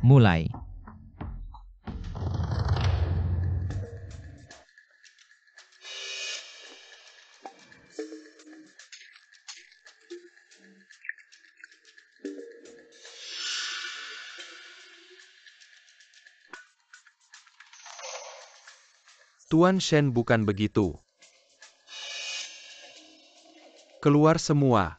Mulai. Tuan Shen bukan begitu. Keluar semua.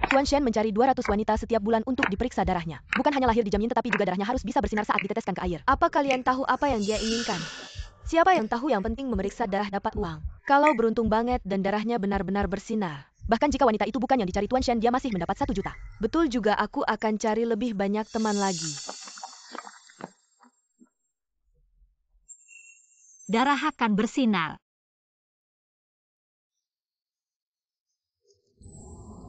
Tuan Shen mencari 200 wanita setiap bulan untuk diperiksa darahnya. Bukan hanya lahir dijamin tetapi juga darahnya harus bisa bersinar saat diteteskan ke air. Apa kalian tahu apa yang dia inginkan? Siapa yang tahu yang penting memeriksa darah dapat uang? Kalau beruntung banget dan darahnya benar-benar bersinar. Bahkan jika wanita itu bukan yang dicari Tuan Shen, dia masih mendapat 1 juta. Betul juga, aku akan cari lebih banyak teman lagi. Darah akan bersinar.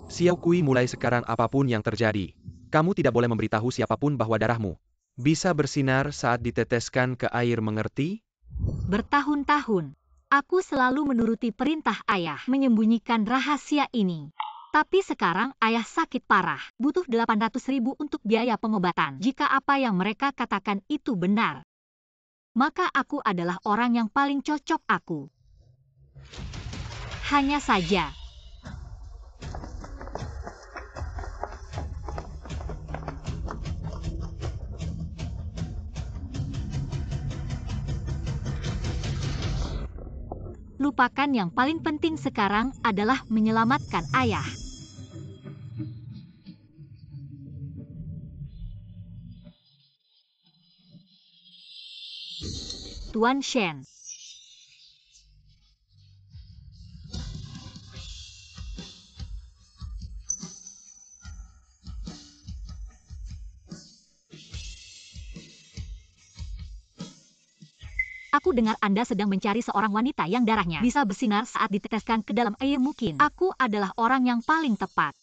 Xiao Kui, mulai sekarang apapun yang terjadi, kamu tidak boleh memberitahu siapapun bahwa darahmu bisa bersinar saat diteteskan ke air, mengerti? Bertahun-tahun, aku selalu menuruti perintah ayah menyembunyikan rahasia ini. Tapi sekarang ayah sakit parah, butuh 800.000 untuk biaya pengobatan. Jika apa yang mereka katakan itu benar, maka aku adalah orang yang paling cocok aku. Hanya saja, lupakan yang paling penting sekarang adalah menyelamatkan ayah. Tuan Shen. Aku dengar Anda sedang mencari seorang wanita yang darahnya bisa bersinar saat diteteskan ke dalam air. Mungkin aku adalah orang yang paling tepat.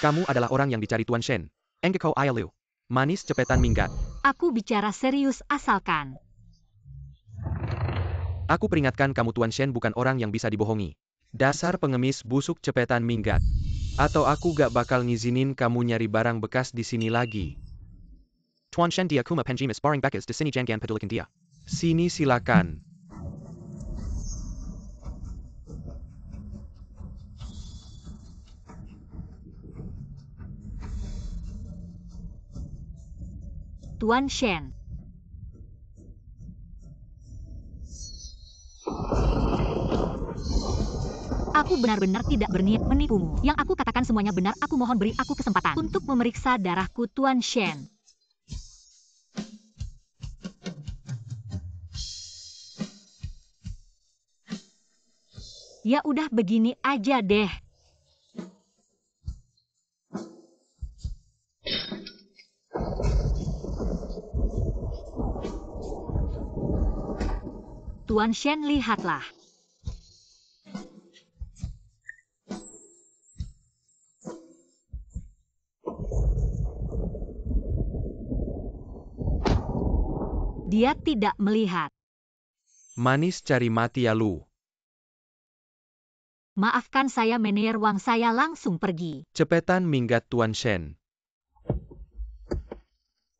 Kamu adalah orang yang dicari Tuan Shen. Engkau Ayalu. Manis cepetan minggat. Aku bicara serius, asalkan. Aku peringatkan kamu, Tuan Shen bukan orang yang bisa dibohongi. Dasar pengemis busuk, cepetan minggat. Atau aku gak bakal ngizinin kamu nyari barang bekas di sini lagi. Tuan Shen dia kuma penjimis barang bekas di sini, jangan pedulikan dia. Sini silakan. Tuan Shen. Aku benar-benar tidak berniat menipumu. Yang aku katakan semuanya benar. Aku mohon beri aku kesempatan untuk memeriksa darahku, Tuan Shen. Ya udah, begini aja deh. Tuan Shen, lihatlah. Dia tidak melihat. Manis cari mati ya lu. Maafkan saya, Mener Wang, saya langsung pergi. Cepetan minggat, Tuan Shen.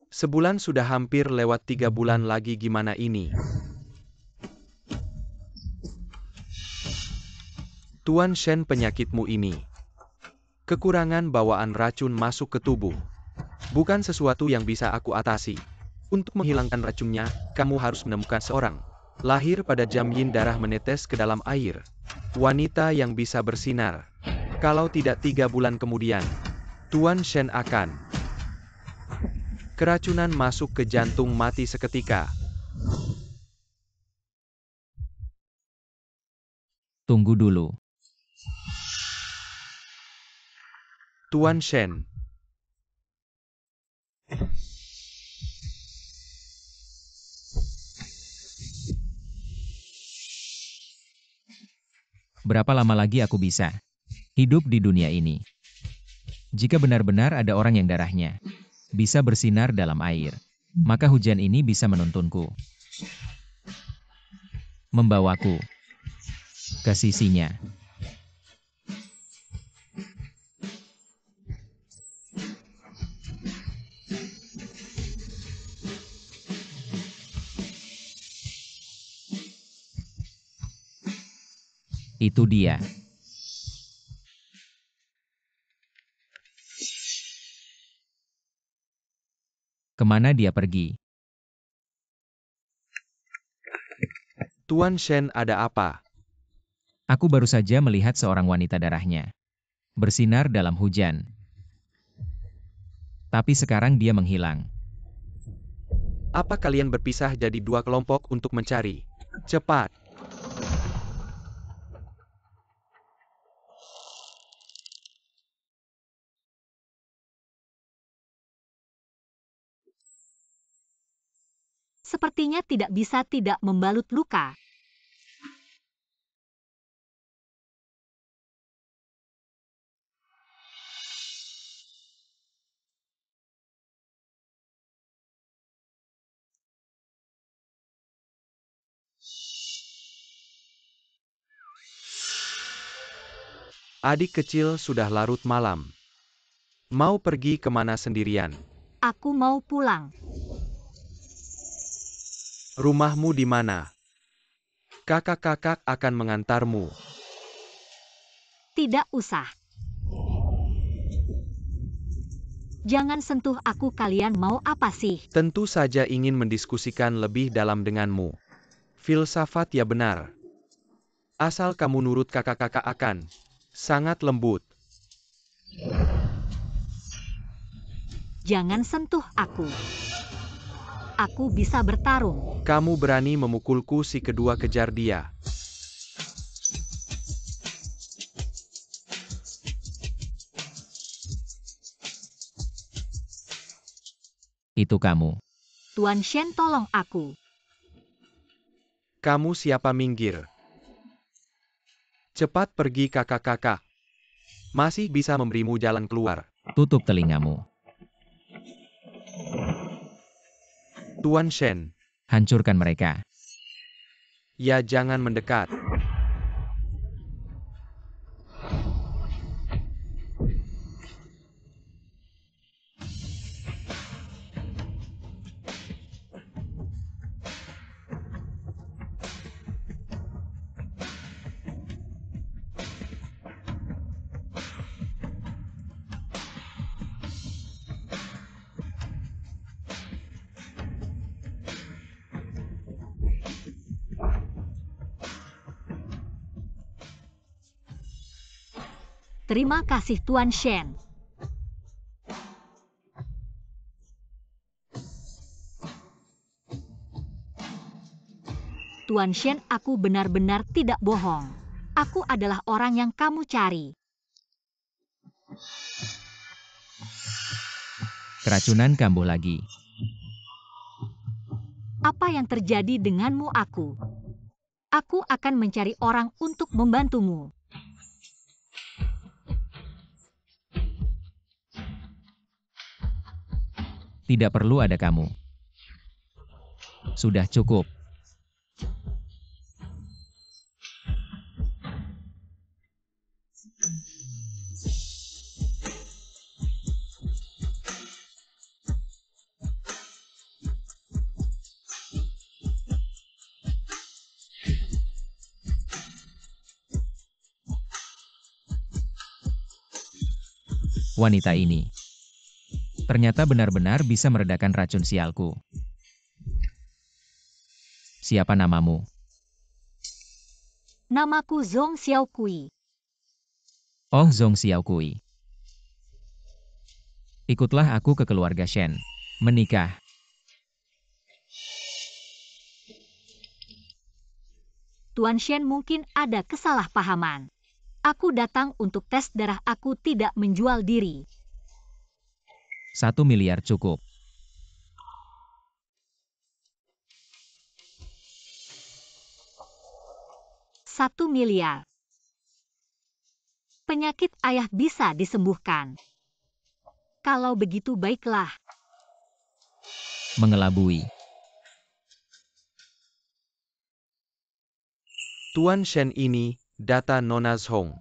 Sebulan sudah hampir lewat, 3 bulan lagi gimana ini? Tuan Shen, penyakitmu ini. Kekurangan bawaan racun masuk ke tubuh. Bukan sesuatu yang bisa aku atasi. Untuk menghilangkan racunnya, kamu harus menemukan seorang lahir pada jam yin darah menetes ke dalam air. Wanita yang bisa bersinar. Kalau tidak 3 bulan kemudian, Tuan Shen akan keracunan masuk ke jantung, mati seketika. Tunggu dulu. Tuan Shen. Berapa lama lagi aku bisa hidup di dunia ini? Jika benar-benar ada orang yang darahnya bisa bersinar dalam air, maka hujan ini bisa menuntunku, membawaku ke sisinya. Itu dia. Kemana dia pergi? Tuan Shen, ada apa? Aku baru saja melihat seorang wanita darahnya bersinar dalam hujan. Tapi sekarang dia menghilang. Apa kalian berpisah jadi dua kelompok untuk mencari? Cepat! Sepertinya tidak bisa tidak membalut luka. Adik kecil, sudah larut malam. Mau pergi kemana sendirian? Aku mau pulang. Rumahmu di mana? Kakak-kakak akan mengantarmu. Tidak usah. Jangan sentuh aku, kalian mau apa sih? Tentu saja ingin mendiskusikan lebih dalam denganmu. Filsafat ya benar. Asal kamu nurut, kakak-kakak akan sangat lembut. Jangan sentuh aku. Aku bisa bertarung. Kamu berani memukulku? Si kedua kejar dia. Itu kamu. Tuan Shen, tolong aku. Kamu siapa? Minggir. Cepat pergi, kakak-kakak. Masih bisa memberimu jalan keluar. Tutup telingamu. Tuan Shen. Hancurkan mereka. Ya, jangan mendekat. Terima kasih, Tuan Shen. Tuan Shen, aku benar-benar tidak bohong. Aku adalah orang yang kamu cari. Keracunan kambuh lagi. Apa yang terjadi denganmu, aku? Aku akan mencari orang untuk membantumu. Tidak perlu ada kamu. Sudah cukup. Wanita ini ternyata benar-benar bisa meredakan racun sialku. Siapa namamu? Namaku Zhong Xiaokui. Oh, Zhong Xiaokui. Ikutlah aku ke keluarga Shen. Menikah. Tuan Shen, mungkin ada kesalahpahaman. Aku datang untuk tes darah, aku tidak menjual diri. 1 miliar cukup. $1 miliar. Penyakit ayah bisa disembuhkan. Kalau begitu baiklah. Mengelabui. Tuan Shen, ini data Nona Zhong.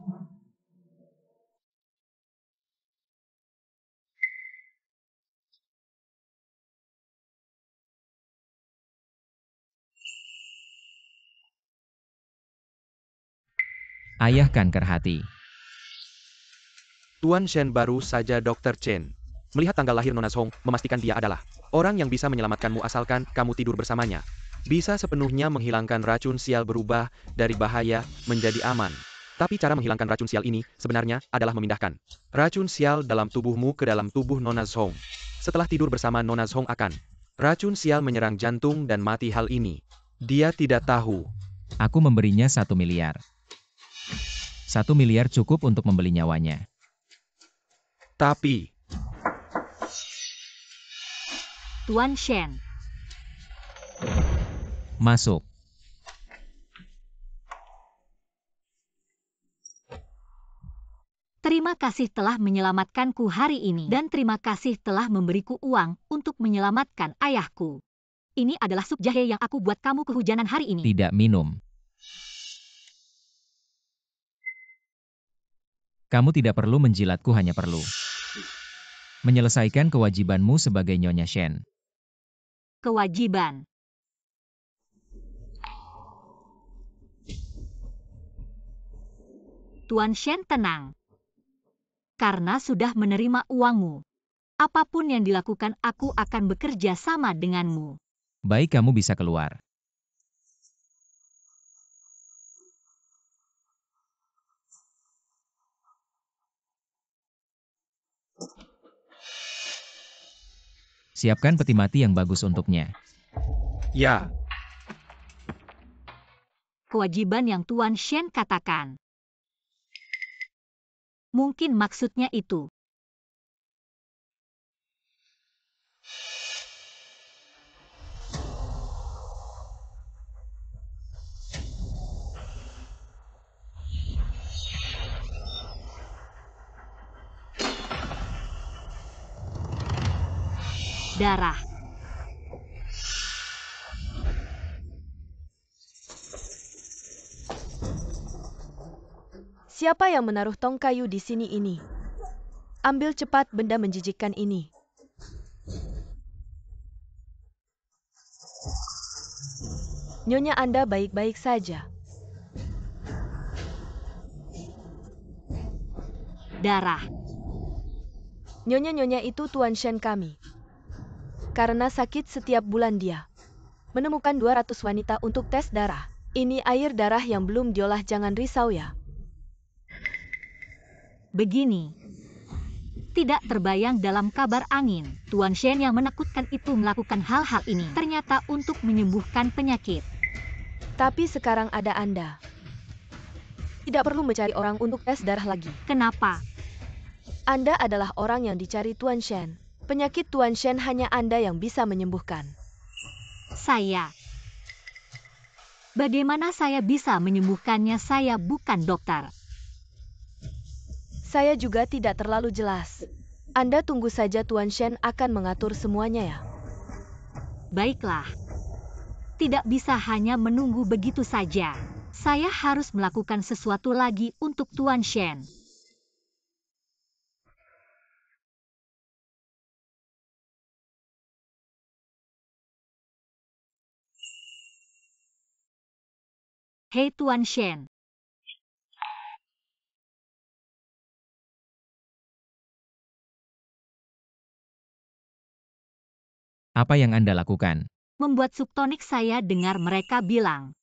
Ayah kanker hati. Tuan Shen baru saja Dr. Chen melihat tanggal lahir Nona Zhong, memastikan dia adalah orang yang bisa menyelamatkanmu asalkan kamu tidur bersamanya. Bisa sepenuhnya menghilangkan racun sial berubah dari bahaya menjadi aman. Tapi cara menghilangkan racun sial ini sebenarnya adalah memindahkan racun sial dalam tubuhmu ke dalam tubuh Nona Zhong. Setelah tidur bersama Nona Zhong akan racun sial menyerang jantung dan mati hal ini. Dia tidak tahu. Aku memberinya 1 miliar. 1 miliar cukup untuk membeli nyawanya. Tapi, Tuan Shen, Masuk. terima kasih telah menyelamatkanku hari ini dan terima kasih telah memberiku uang untuk menyelamatkan ayahku. Ini adalah sup jahe yang aku buat kamu kehujanan hari ini. Tidak minum. Kamu tidak perlu menjilatku, hanya perlu menyelesaikan kewajibanmu sebagai Nyonya Shen. Kewajiban. Tuan Shen tenang. Karena sudah menerima uangmu. Apapun yang dilakukan aku akan bekerja sama denganmu. Baik, kamu bisa keluar. Siapkan peti mati yang bagus untuknya. ya, Kewajiban yang Tuan Shen katakan. Mungkin maksudnya itu. Darah. Siapa yang menaruh tong kayu di sini ini? Ambil cepat benda menjijikkan ini. Nyonya Anda baik-baik saja. Darah. Nyonya-nyonya itu Tuan Shen kami. Karena sakit setiap bulan dia menemukan 200 wanita untuk tes darah. Ini air darah yang belum diolah, jangan risau ya. Begini. Tidak terbayang dalam kabar angin, Tuan Shen yang menakutkan itu melakukan hal-hal ini. Ternyata untuk menyembuhkan penyakit. Tapi sekarang ada Anda. Tidak perlu mencari orang untuk tes darah lagi. Kenapa? Anda adalah orang yang dicari Tuan Shen. Penyakit Tuan Shen hanya Anda yang bisa menyembuhkan. Saya. Bagaimana saya bisa menyembuhkannya? Saya bukan dokter. Saya juga tidak terlalu jelas. Anda tunggu saja, Tuan Shen akan mengatur semuanya ya. Baiklah. Tidak bisa hanya menunggu begitu saja. Saya harus melakukan sesuatu lagi untuk Tuan Shen. Hei Tuan Shen. Apa yang Anda lakukan? Membuat sup tonik. Saya dengar mereka bilang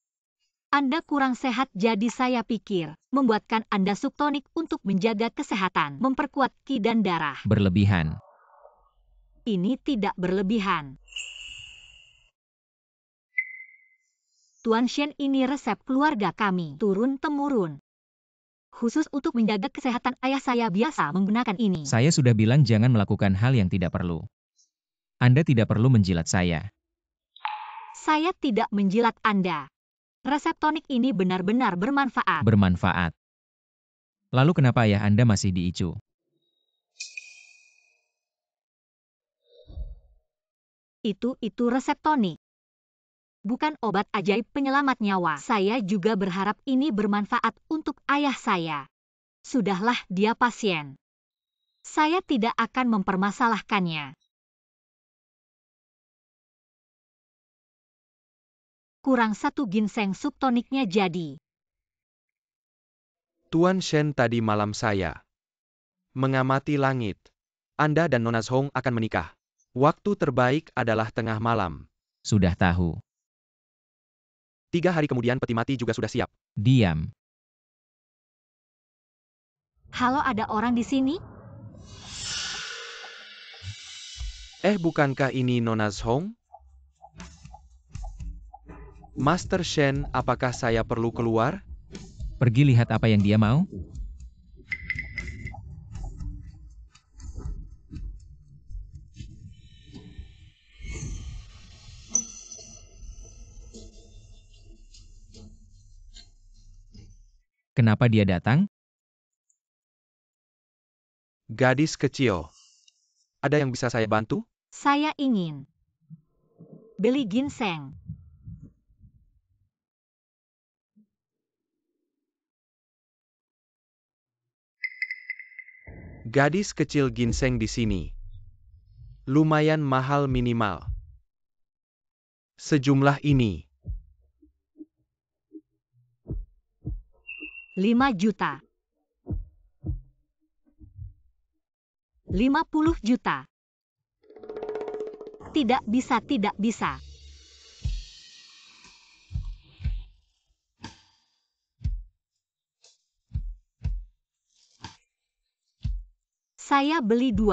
Anda kurang sehat, jadi saya pikir membuatkan Anda sup tonik untuk menjaga kesehatan, memperkuat ki dan darah. Berlebihan. Ini tidak berlebihan. Tuan Shen, ini resep keluarga kami, turun-temurun. Khusus untuk menjaga kesehatan ayah, saya biasa menggunakan ini. Saya sudah bilang jangan melakukan hal yang tidak perlu. Anda tidak perlu menjilat saya. Saya tidak menjilat Anda. Resep tonik ini benar-benar bermanfaat. Bermanfaat. Lalu kenapa ayah Anda masih diicu? Itu resep tonik. Bukan obat ajaib penyelamat nyawa. Saya juga berharap ini bermanfaat untuk ayah saya. Sudahlah, dia pasien. Saya tidak akan mempermasalahkannya. Kurang 1 ginseng sup toniknya jadi. Tuan Shen tadi malam saya mengamati langit. Anda dan Nona Zhong akan menikah. Waktu terbaik adalah tengah malam. Sudah tahu. 3 hari kemudian peti mati juga sudah siap. Diam. Halo, ada orang di sini? Bukankah ini Nona Zhong? Master Shen, apakah saya perlu keluar? Pergi lihat apa yang dia mau. Kenapa dia datang? Gadis kecil. Ada yang bisa saya bantu? Saya ingin beli ginseng. Gadis kecil, ginseng di sini lumayan mahal, minimal sejumlah ini. 5 juta. 50 juta. Tidak bisa, tidak bisa. Saya beli 2.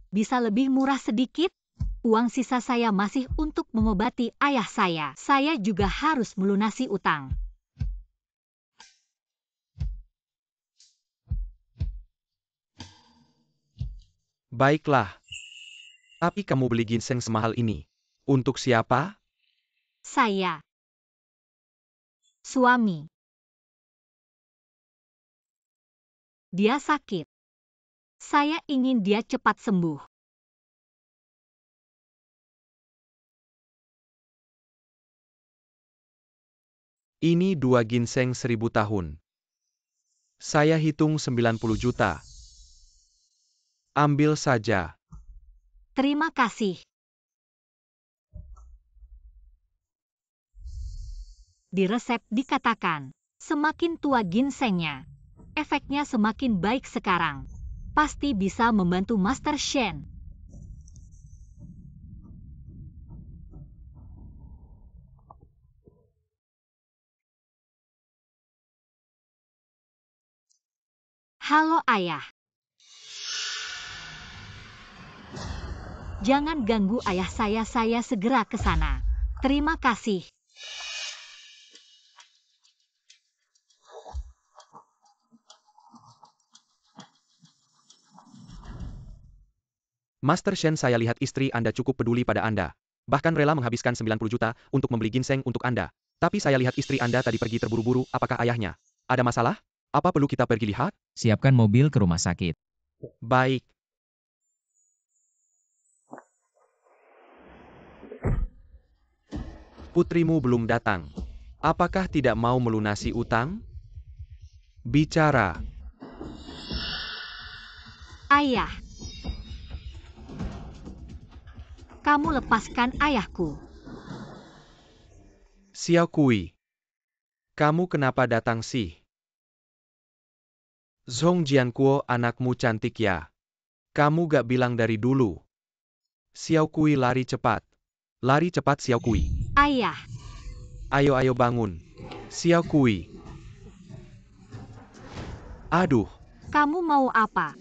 Bisa lebih murah sedikit? Uang sisa saya masih untuk mengobati ayah saya. Saya juga harus melunasi utang. Baiklah. Tapi kamu beli ginseng semahal ini. Untuk siapa? Saya. Suami. Dia sakit. Saya ingin dia cepat sembuh. Ini 2 ginseng 1000 tahun. Saya hitung 90 juta. Ambil saja. Terima kasih. Di resep dikatakan, semakin tua ginsengnya, efeknya semakin baik sekarang. Pasti bisa membantu Master Shen. Halo ayah. Jangan ganggu ayah saya segera ke sana. Terima kasih. Master Shen, saya lihat istri Anda cukup peduli pada Anda. Bahkan rela menghabiskan 90 juta untuk membeli ginseng untuk Anda. Tapi saya lihat istri Anda tadi pergi terburu-buru, apakah ayahnya? Ada masalah? Apa perlu kita pergi lihat? Siapkan mobil ke rumah sakit. Baik. Putrimu belum datang. Apakah tidak mau melunasi utang? Bicara. Ayah. Kamu lepaskan ayahku. Xiao Kui. Kamu kenapa datang sih? Zhong Jiankuo, anakmu cantik ya. Kamu gak bilang dari dulu. Xiao Kui lari cepat. Lari cepat Xiao Kui. Ayah. Ayo bangun. Xiao Kui. Aduh. Kamu mau apa?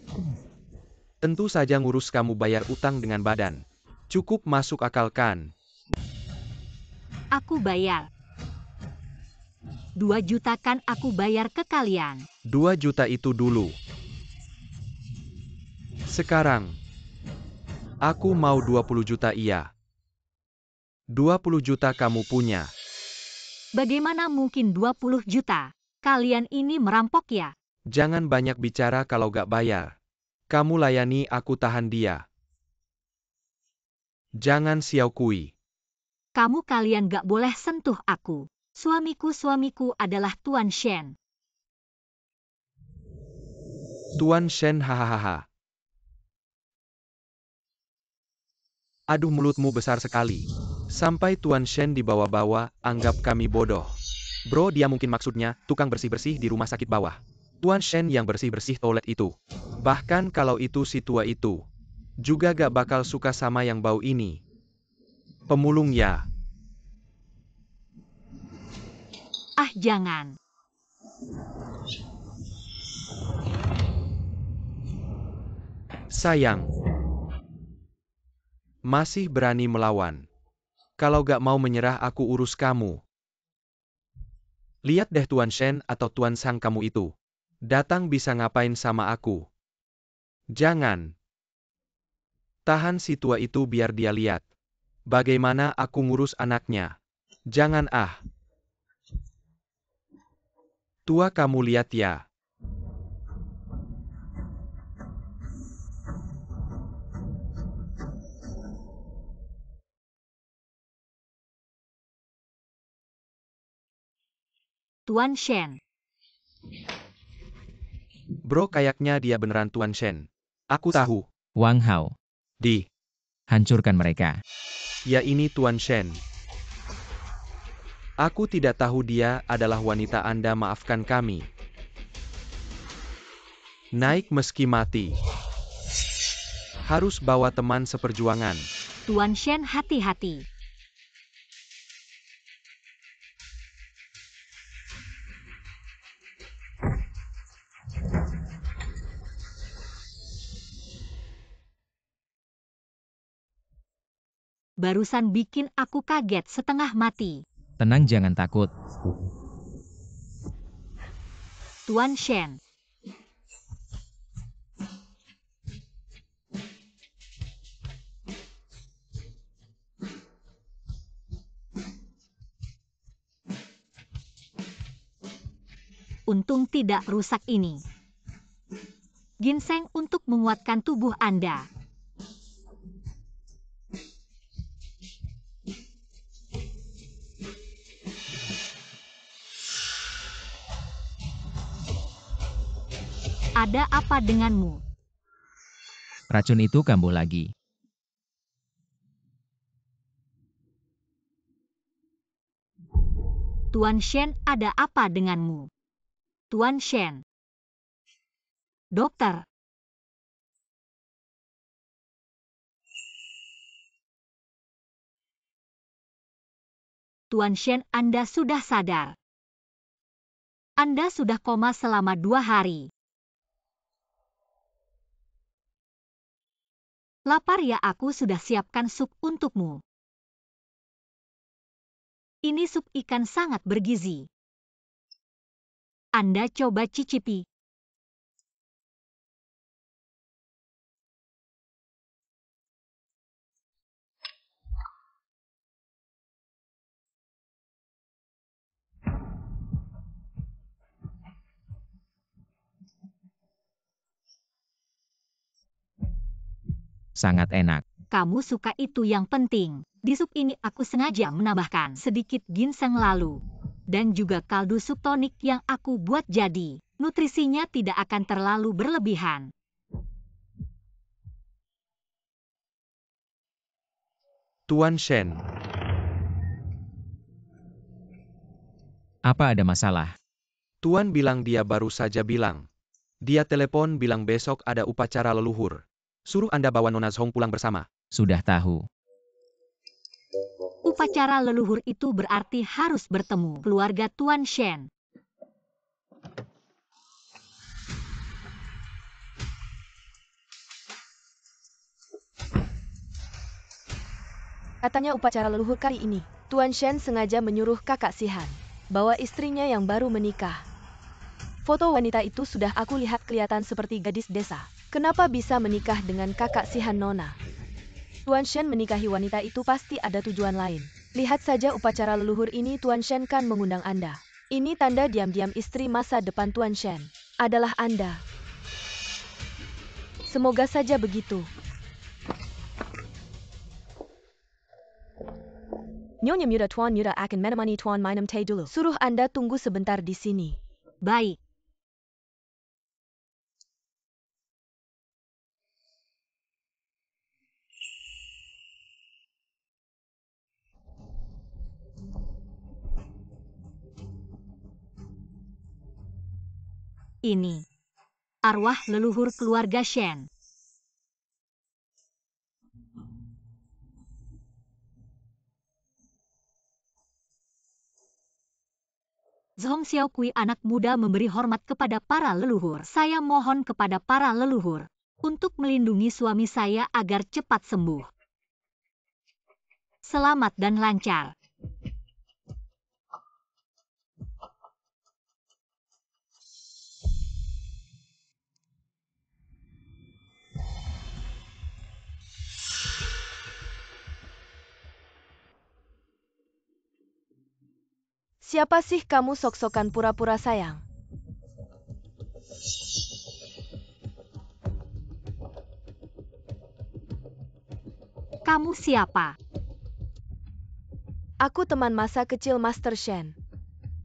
Tentu saja ngurus kamu bayar utang dengan badan. Cukup masuk akal kan? Aku bayar. 2 juta kan aku bayar ke kalian. 2 juta itu dulu. Sekarang. Aku mau 20 juta iya. 20 juta kamu punya. Bagaimana mungkin 20 juta? Kalian ini merampok ya? Jangan banyak bicara kalau gak bayar. Kamu layani, aku tahan dia. Jangan Xiao Kui. Kalian gak boleh sentuh aku. Suamiku adalah Tuan Shen. Tuan Shen, hahaha. Aduh, mulutmu besar sekali. Sampai Tuan Shen dibawa-bawa, anggap kami bodoh. Bro, dia mungkin maksudnya tukang bersih-bersih di rumah sakit bawah. Tuan Shen yang bersih-bersih toilet itu. Bahkan kalau itu si tua itu, juga gak bakal suka sama yang bau ini. Pemulung ya. Ah jangan. Sayang. Masih berani melawan. Kalau gak mau menyerah aku urus kamu. Lihat deh Tuan Shen atau Tuan Sang kamu itu. Datang bisa ngapain sama aku? Jangan. Tahan si tua itu biar dia lihat. Bagaimana aku ngurus anaknya. Jangan ah. Tua kamu lihat ya. Tuan Shen. Bro kayaknya dia beneran Tuan Shen. Aku tahu. Wang Hao, Di. hancurkan mereka. Ya ini Tuan Shen. Aku tidak tahu dia adalah wanita Anda, maafkan kami. Naik meski mati. Harus bawa teman seperjuangan. Tuan Shen hati-hati. Barusan bikin aku kaget setengah mati. Tenang, jangan takut. Tuan Shen. Untung tidak rusak ini. Ginseng untuk menguatkan tubuh Anda. Ada apa denganmu? Racun itu kambuh lagi. Tuan Shen, ada apa denganmu? Tuan Shen. Dokter. Tuan Shen, Anda sudah sadar. Anda sudah koma selama 2 hari. Lapar ya, aku sudah siapkan sup untukmu. Ini sup ikan sangat bergizi. Anda coba cicipi. Sangat enak. Kamu suka itu yang penting. Di sup ini aku sengaja menambahkan sedikit ginseng lalu. Dan juga kaldu sup tonik yang aku buat jadi. Nutrisinya tidak akan terlalu berlebihan. Tuan Shen. Apa ada masalah? Tuan bilang dia baru saja bilang. Dia telepon bilang besok ada upacara leluhur. Suruh Anda bawa Nona Zhong pulang bersama. Sudah tahu. Upacara leluhur itu berarti harus bertemu keluarga Tuan Shen. Katanya upacara leluhur kali ini, Tuan Shen sengaja menyuruh kakak Sihan bawa istrinya yang baru menikah. Foto wanita itu sudah aku lihat kelihatan seperti gadis desa. Kenapa bisa menikah dengan kakak Sihan Nona? Tuan Shen menikahi wanita itu pasti ada tujuan lain. Lihat saja upacara leluhur ini, Tuan Shen kan mengundang Anda. Ini tanda diam-diam istri masa depan Tuan Shen adalah Anda. Semoga saja begitu. Nyonya muda Tuan muda akan menemani Tuan minum teh dulu. Suruh Anda tunggu sebentar di sini. Baik. Ini arwah leluhur keluarga Shen. Zhong Xiaokui anak muda memberi hormat kepada para leluhur. Saya mohon kepada para leluhur untuk melindungi suami saya agar cepat sembuh. Selamat dan lancar. Siapa sih kamu sok-sokan pura-pura sayang? Kamu siapa? Aku teman masa kecil Master Shen.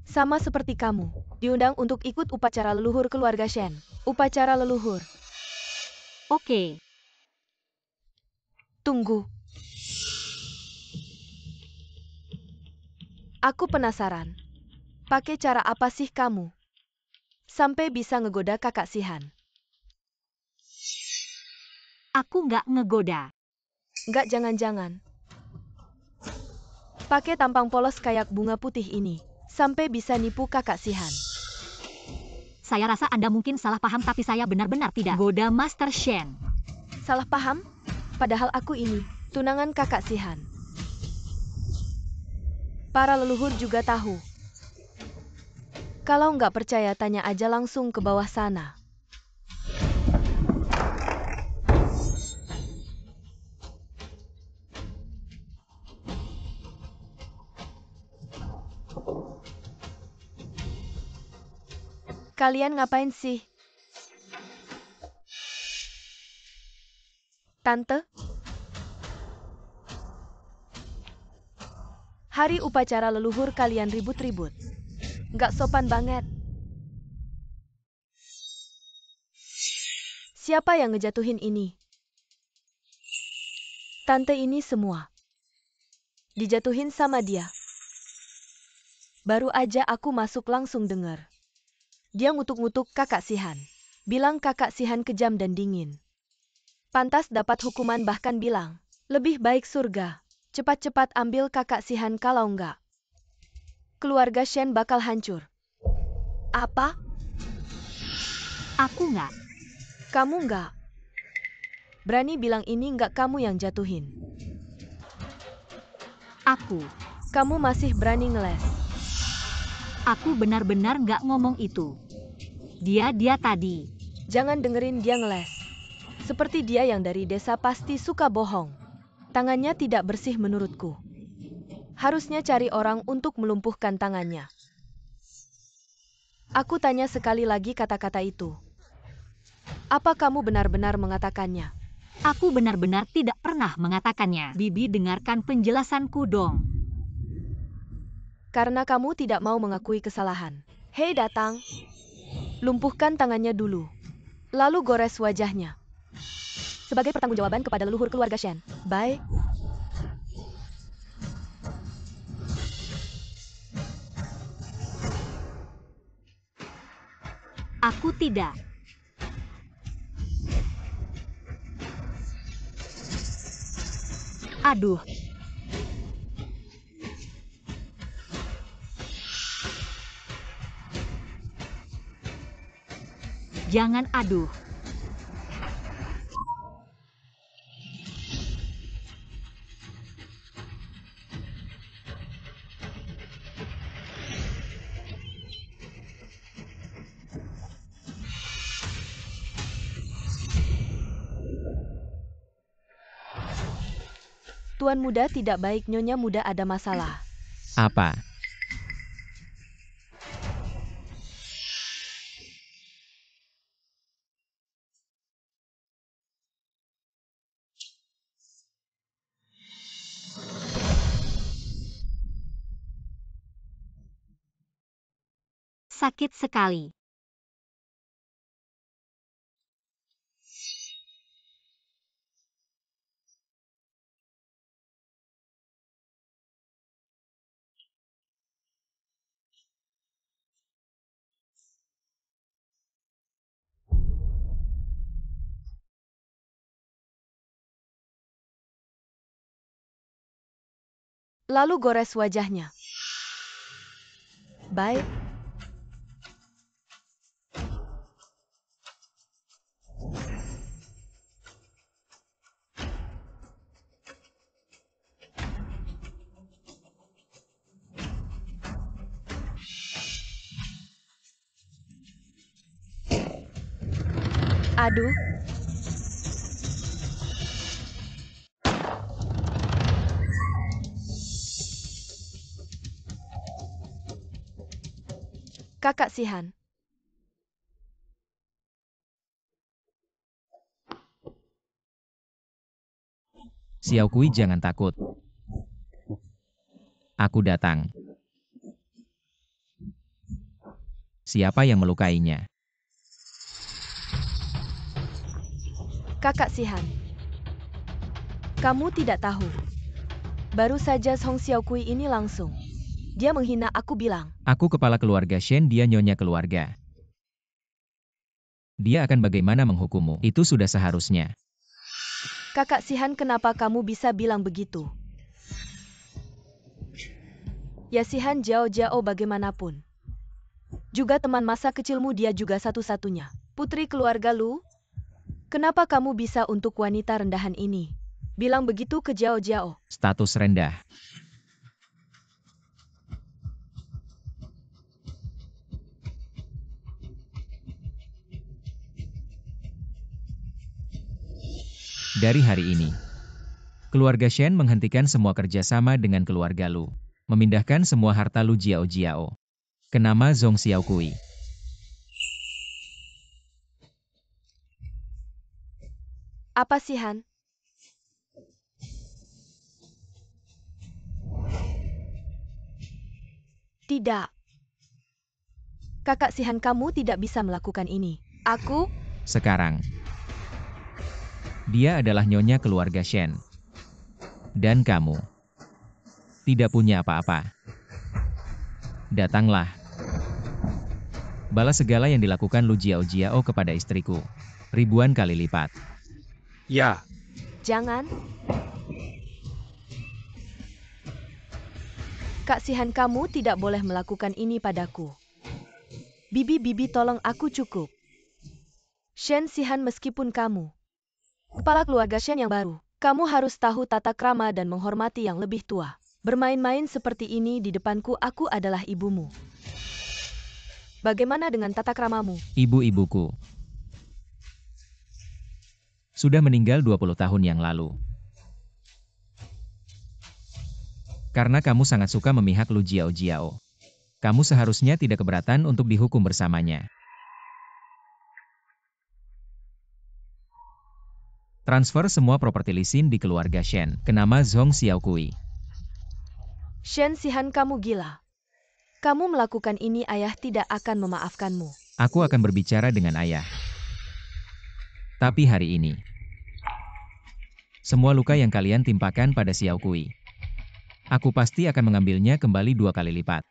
Sama seperti kamu, diundang untuk ikut upacara leluhur keluarga Shen. Upacara leluhur. Oke. Tunggu. Aku penasaran. Pakai cara apa sih kamu? Sampai bisa ngegoda kakak Sihan. Aku nggak ngegoda. Nggak jangan-jangan. Pakai tampang polos kayak bunga putih ini. Sampai bisa nipu kakak Sihan. Saya rasa Anda mungkin salah paham tapi saya benar-benar tidak goda Master Shen. Salah paham? Padahal aku ini, tunangan kakak Sihan. Para leluhur juga tahu. Kalau nggak percaya tanya aja langsung ke bawah sana. Kalian ngapain sih? Tante? Hari upacara leluhur kalian ribut-ribut. Nggak sopan banget. Siapa yang ngejatuhin ini? Tante ini semua. Dijatuhin sama dia. Baru aja aku masuk langsung dengar. Dia ngutuk-ngutuk kakak Sihan. Bilang kakak Sihan kejam dan dingin. Pantas dapat hukuman bahkan bilang, lebih baik surga. Cepat-cepat ambil kakak Sihan kalau enggak. Keluarga Shen bakal hancur. Apa? Aku nggak. Kamu enggak. Berani bilang ini enggak kamu yang jatuhin. Aku. Kamu masih berani ngeles. Aku benar-benar nggak ngomong itu. Dia tadi. Jangan dengerin dia ngeles. Seperti dia yang dari desa pasti suka bohong. Tangannya tidak bersih menurutku. Harusnya cari orang untuk melumpuhkan tangannya. Aku tanya sekali lagi kata-kata itu. Apa kamu benar-benar mengatakannya? Aku benar-benar tidak pernah mengatakannya. Bibi, dengarkan penjelasanku dong. Karena kamu tidak mau mengakui kesalahan. Hei datang. Lumpuhkan tangannya dulu. Lalu gores wajahnya. Sebagai pertanggungjawaban kepada leluhur keluarga Shen. Bye. Aku tidak. Aduh. Jangan aduh. Tuan muda tidak baik, nyonya muda ada masalah. Apa? Sakit sekali. lalu gores wajahnya. Baik. Aduh. Kakak Sihan. Xiao Kui, jangan takut. Aku datang. Siapa yang melukainya? Kakak Sihan. Kamu tidak tahu. Baru saja Song Xiaokui ini langsung. Dia menghina aku bilang. Aku kepala keluarga Shen, dia nyonya keluarga. Dia akan bagaimana menghukummu? Itu sudah seharusnya. Kakak Sihan, kenapa kamu bisa bilang begitu? Ya Sihan Jiao Jiao bagaimanapun. Juga teman masa kecilmu, dia juga satu-satunya. Putri keluarga Lu? Kenapa kamu bisa untuk wanita rendahan ini bilang begitu ke Jiao Jiao? Status rendah. Dari hari ini, keluarga Shen menghentikan semua kerjasama dengan keluarga Lu. Memindahkan semua harta Lu Jiao Jiao ke nama Zhong Xiaokui. Apa Sihan? Tidak. Kakak Sihan, kamu tidak bisa melakukan ini. Aku? Sekarang, dia adalah nyonya keluarga Shen. Dan kamu tidak punya apa-apa. Datanglah. Balas segala yang dilakukan Lu Jiao Jiao kepada istriku. Ribuan kali lipat. Ya, Jangan. Kak Sihan, kamu tidak boleh melakukan ini padaku. Bibi, tolong aku cukup. Shen Sihan, meskipun kamu kepala keluarga Shen yang baru, kamu harus tahu tata krama dan menghormati yang lebih tua. Bermain-main seperti ini di depanku, aku adalah ibumu. Bagaimana dengan tata kramamu? Ibu-ibuku sudah meninggal 20 tahun yang lalu. Karena kamu sangat suka memihak Lu Jiao Jiao, kamu seharusnya tidak keberatan untuk dihukum bersamanya. Transfer semua properti lisin di keluarga Shen ke nama Zhong Xiaokui. Shen Sihan, kamu gila. Kamu melakukan ini, ayah tidak akan memaafkanmu. Aku akan berbicara dengan ayah. Tapi hari ini, semua luka yang kalian timpakan pada Xiaokui, aku pasti akan mengambilnya kembali 2 kali lipat.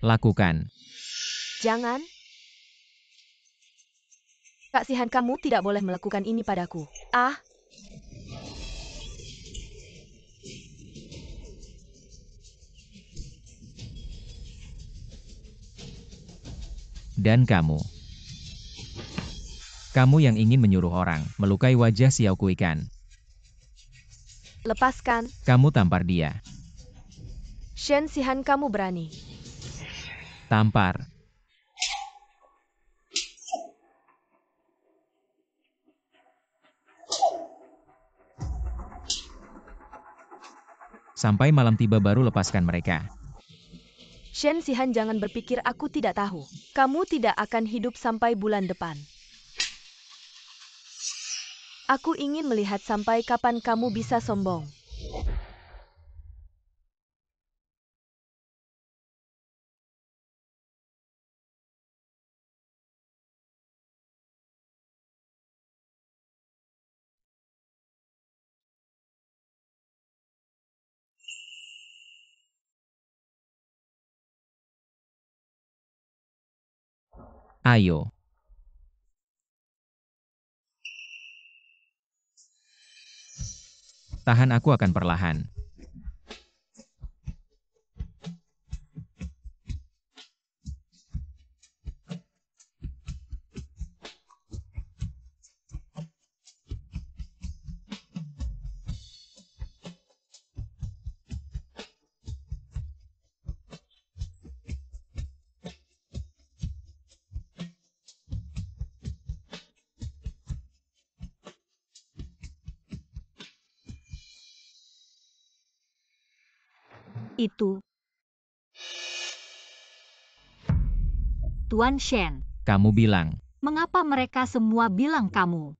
Lakukan. Jangan. Kak Sihan, kamu tidak boleh melakukan ini padaku. Ah. Dan kamu yang ingin menyuruh orang melukai wajah Xiaokui kan? Lepaskan. Kamu tampar dia. Shen Sihan, kamu berani. Tampar. Sampai malam tiba baru lepaskan mereka. Shen Sihan, jangan berpikir aku tidak tahu. Kamu tidak akan hidup sampai bulan depan. Aku ingin melihat sampai kapan kamu bisa sombong. Ayo. Tahan, aku akan perlahan. Itu. Tuan Shen, Kamu bilang, mengapa mereka semua bilang kamu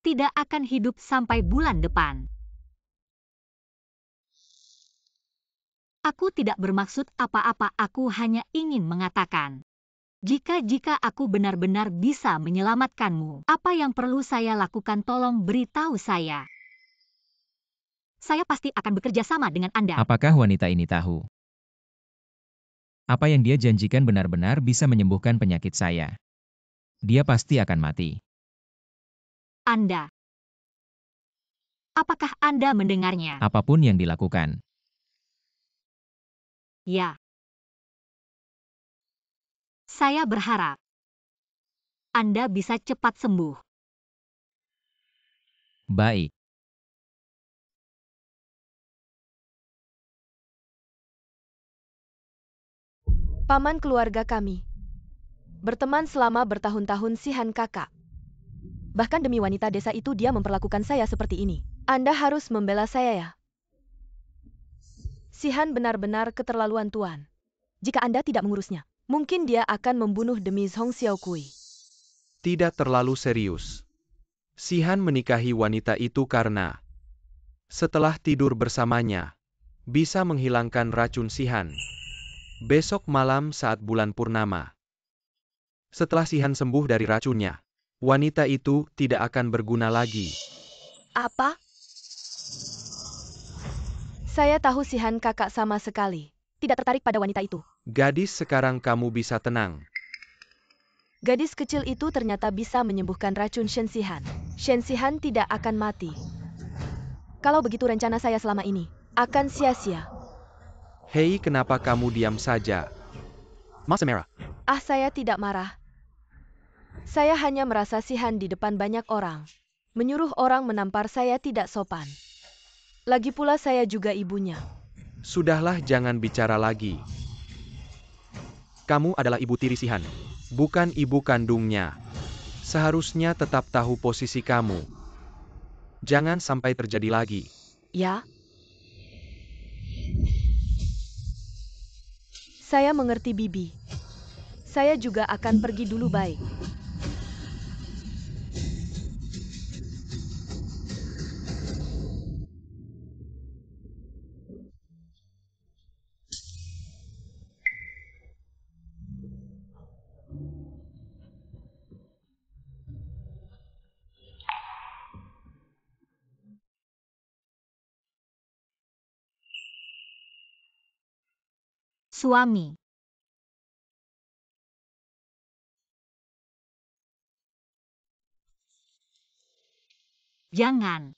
tidak akan hidup sampai bulan depan? Aku tidak bermaksud apa-apa, aku hanya ingin mengatakan, jika aku benar-benar bisa menyelamatkanmu, apa yang perlu saya lakukan, tolong beritahu saya. Saya pasti akan bekerja sama dengan Anda. apakah wanita ini tahu? Apa yang dia janjikan benar-benar bisa menyembuhkan penyakit saya. Dia pasti akan mati. Anda. Apakah Anda mendengarnya? Apapun yang dilakukan. Ya. Saya berharap Anda bisa cepat sembuh. Baik. Paman keluarga kami. Berteman selama bertahun-tahun Sihan kakak. Bahkan demi wanita desa itu dia memperlakukan saya seperti ini. Anda harus membela saya ya. Sihan benar-benar keterlaluan tuan. Jika Anda tidak mengurusnya, mungkin dia akan membunuh demi Hong Xiaokui. Tidak terlalu serius. Sihan menikahi wanita itu karena setelah tidur bersamanya, bisa menghilangkan racun Sihan. Besok malam saat bulan purnama. Setelah Sihan sembuh dari racunnya, wanita itu tidak akan berguna lagi. Apa? Saya tahu Sihan kakak sama sekali tidak tertarik pada wanita itu. Gadis, sekarang kamu bisa tenang. Gadis kecil itu ternyata bisa menyembuhkan racun Shen Sihan. Shen Sihan tidak akan mati. Kalau begitu rencana saya selama ini akan sia-sia. Hei, kenapa kamu diam saja? Masa merah? Ah, saya tidak marah. Saya hanya merasa Sihan di depan banyak orang. Menyuruh orang menampar saya tidak sopan. Lagi pula saya juga ibunya. Sudahlah, jangan bicara lagi. Kamu adalah ibu tiri Sihan, bukan ibu kandungnya. Seharusnya tetap tahu posisi kamu. Jangan sampai terjadi lagi. Ya? Saya mengerti Bibi. Saya juga akan pergi dulu, baik. Suami. Jangan.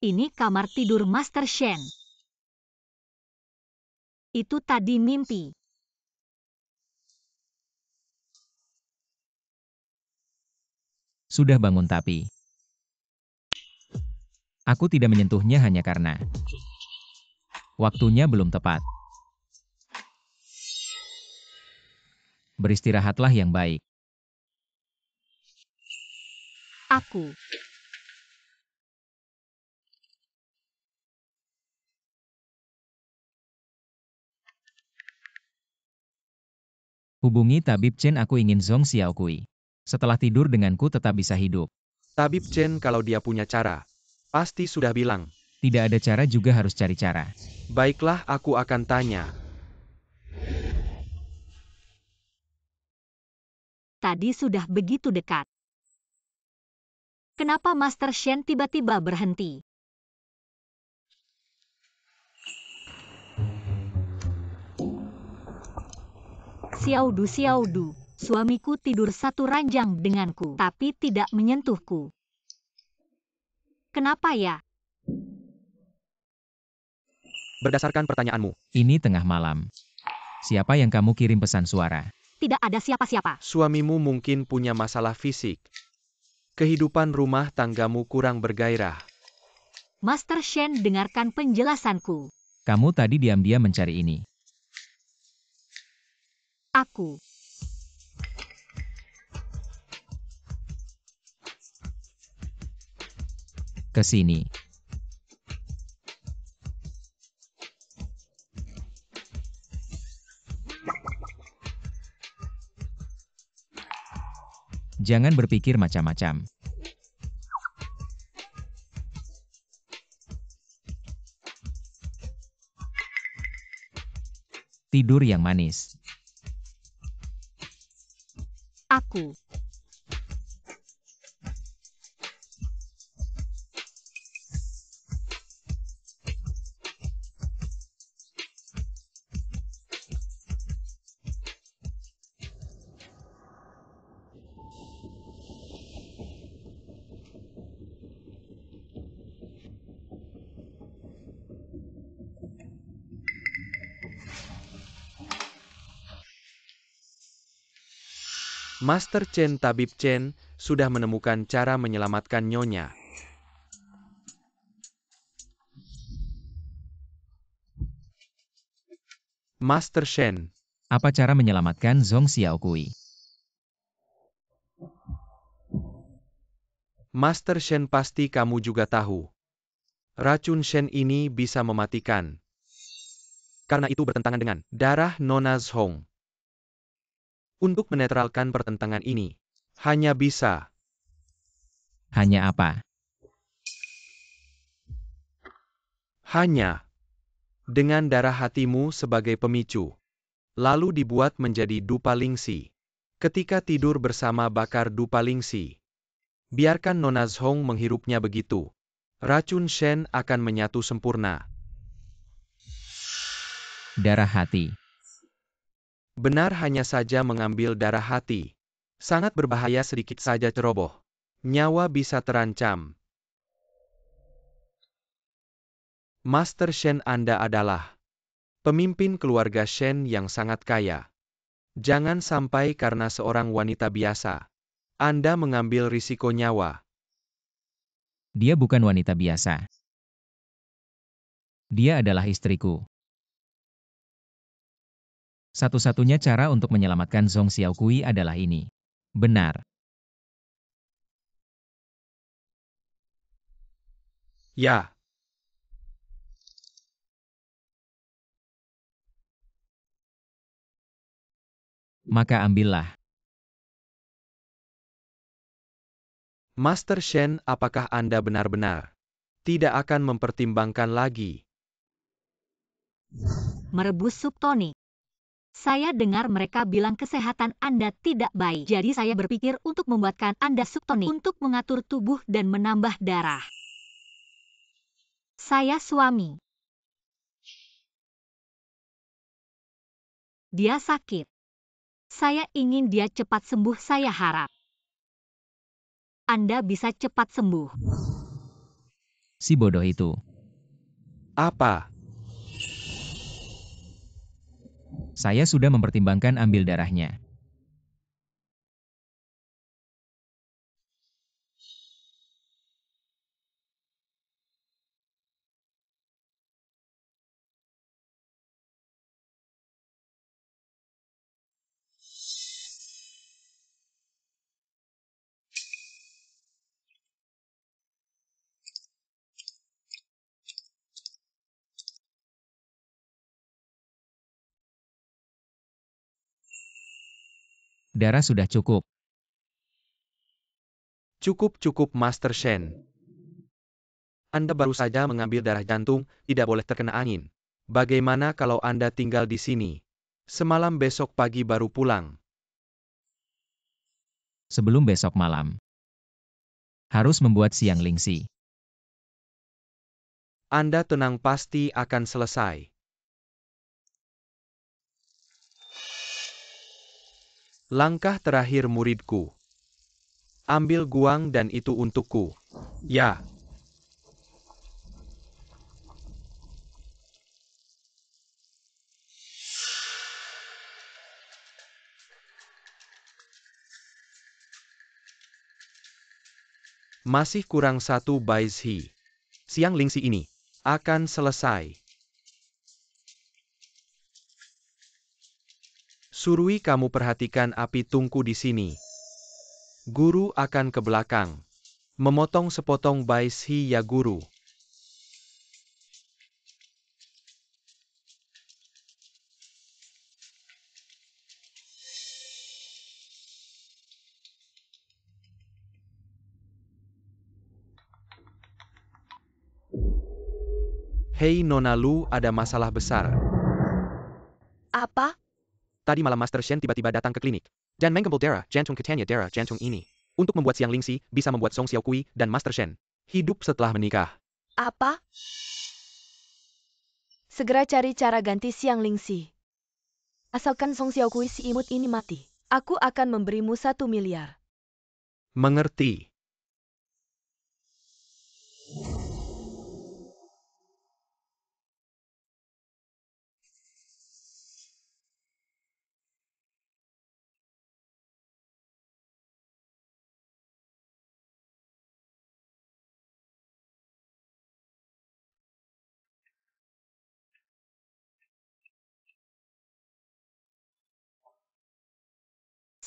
Ini kamar tidur Master Shen. Itu tadi mimpi. Sudah bangun tapi aku tidak menyentuhnya hanya karena waktunya belum tepat. Beristirahatlah yang baik. Aku. Hubungi Tabib Chen, aku ingin Zhong Xiaokui. Setelah tidur denganku tetap bisa hidup. Tabib Chen kalau dia punya cara, pasti sudah bilang. Tidak ada cara juga harus cari cara. Baiklah, aku akan tanya. Tadi sudah begitu dekat. Kenapa Master Shen tiba-tiba berhenti? Xiaodu, suamiku tidur satu ranjang denganku, tapi tidak menyentuhku. Kenapa ya? Berdasarkan pertanyaanmu, Ini tengah malam. Siapa yang kamu kirim pesan suara? Tidak ada siapa-siapa. suamimu mungkin punya masalah fisik. Kehidupan rumah tanggamu kurang bergairah. Master Shen, dengarkan penjelasanku. Kamu tadi diam-diam mencari ini. Aku. Ke sini. Jangan berpikir macam-macam. Tidur yang manis. Aku. Master Chen Tabib Chen sudah menemukan cara menyelamatkan Nyonya. Master Shen, Apa cara menyelamatkan Zhong Xiaokui? Master Shen pasti kamu juga tahu. Racun Shen ini bisa mematikan. Karena itu bertentangan dengan darah Nona Zhong. Untuk menetralkan pertentangan ini, hanya bisa. Hanya apa? Hanya dengan darah hatimu sebagai pemicu. Lalu dibuat menjadi dupa lingsi. Ketika tidur bersama bakar dupa lingsi. Biarkan Nona Zhong menghirupnya begitu. Racun Shen akan menyatu sempurna. Darah hati. Benar hanya saja mengambil darah hati. Sangat berbahaya sedikit saja ceroboh. Nyawa bisa terancam. Master Shen Anda adalah pemimpin keluarga Shen yang sangat kaya. Jangan sampai karena seorang wanita biasa, Anda mengambil risiko nyawa. Dia bukan wanita biasa. Dia adalah istriku. Satu-satunya cara untuk menyelamatkan Zhong Xiaokui adalah ini. Benar. Ya. Maka ambillah. Master Shen, apakah Anda benar-benar tidak akan mempertimbangkan lagi? Merebus sup tonik. Saya dengar mereka bilang kesehatan Anda tidak baik. Jadi saya berpikir untuk membuatkan Anda sup tonik untuk mengatur tubuh dan menambah darah. Saya suami. Dia sakit. Saya ingin dia cepat sembuh, saya harap Anda bisa cepat sembuh. Si bodoh itu. Apa? Saya sudah mempertimbangkan ambil darahnya. Darah sudah cukup. Cukup, Master Shen. Anda baru saja mengambil darah jantung, tidak boleh terkena angin. Bagaimana kalau Anda tinggal di sini? Semalam besok pagi baru pulang. Sebelum besok malam. Harus membuat siang lingsi. Anda tenang, pasti akan selesai. Langkah terakhir muridku. Ambil guang dan itu untukku. Ya. Masih kurang satu baizhi. Siang lingsi ini akan selesai. Surui, kamu perhatikan api tungku di sini. Guru akan ke belakang. Memotong sepotong baishi ya guru. Hei Nona Lu, ada masalah besar. Apa? Tadi malam Master Shen tiba-tiba datang ke klinik. Dan menggembel darah jantung katanya darah jantung ini. Untuk membuat Xiang Lingxi bisa membuat Song Xiaokui dan Master Shen Hidup setelah menikah. Apa? Segera cari cara ganti Xiang Lingxi. Asalkan Song Xiaokui si imut ini mati, aku akan memberimu 1 miliar. Mengerti.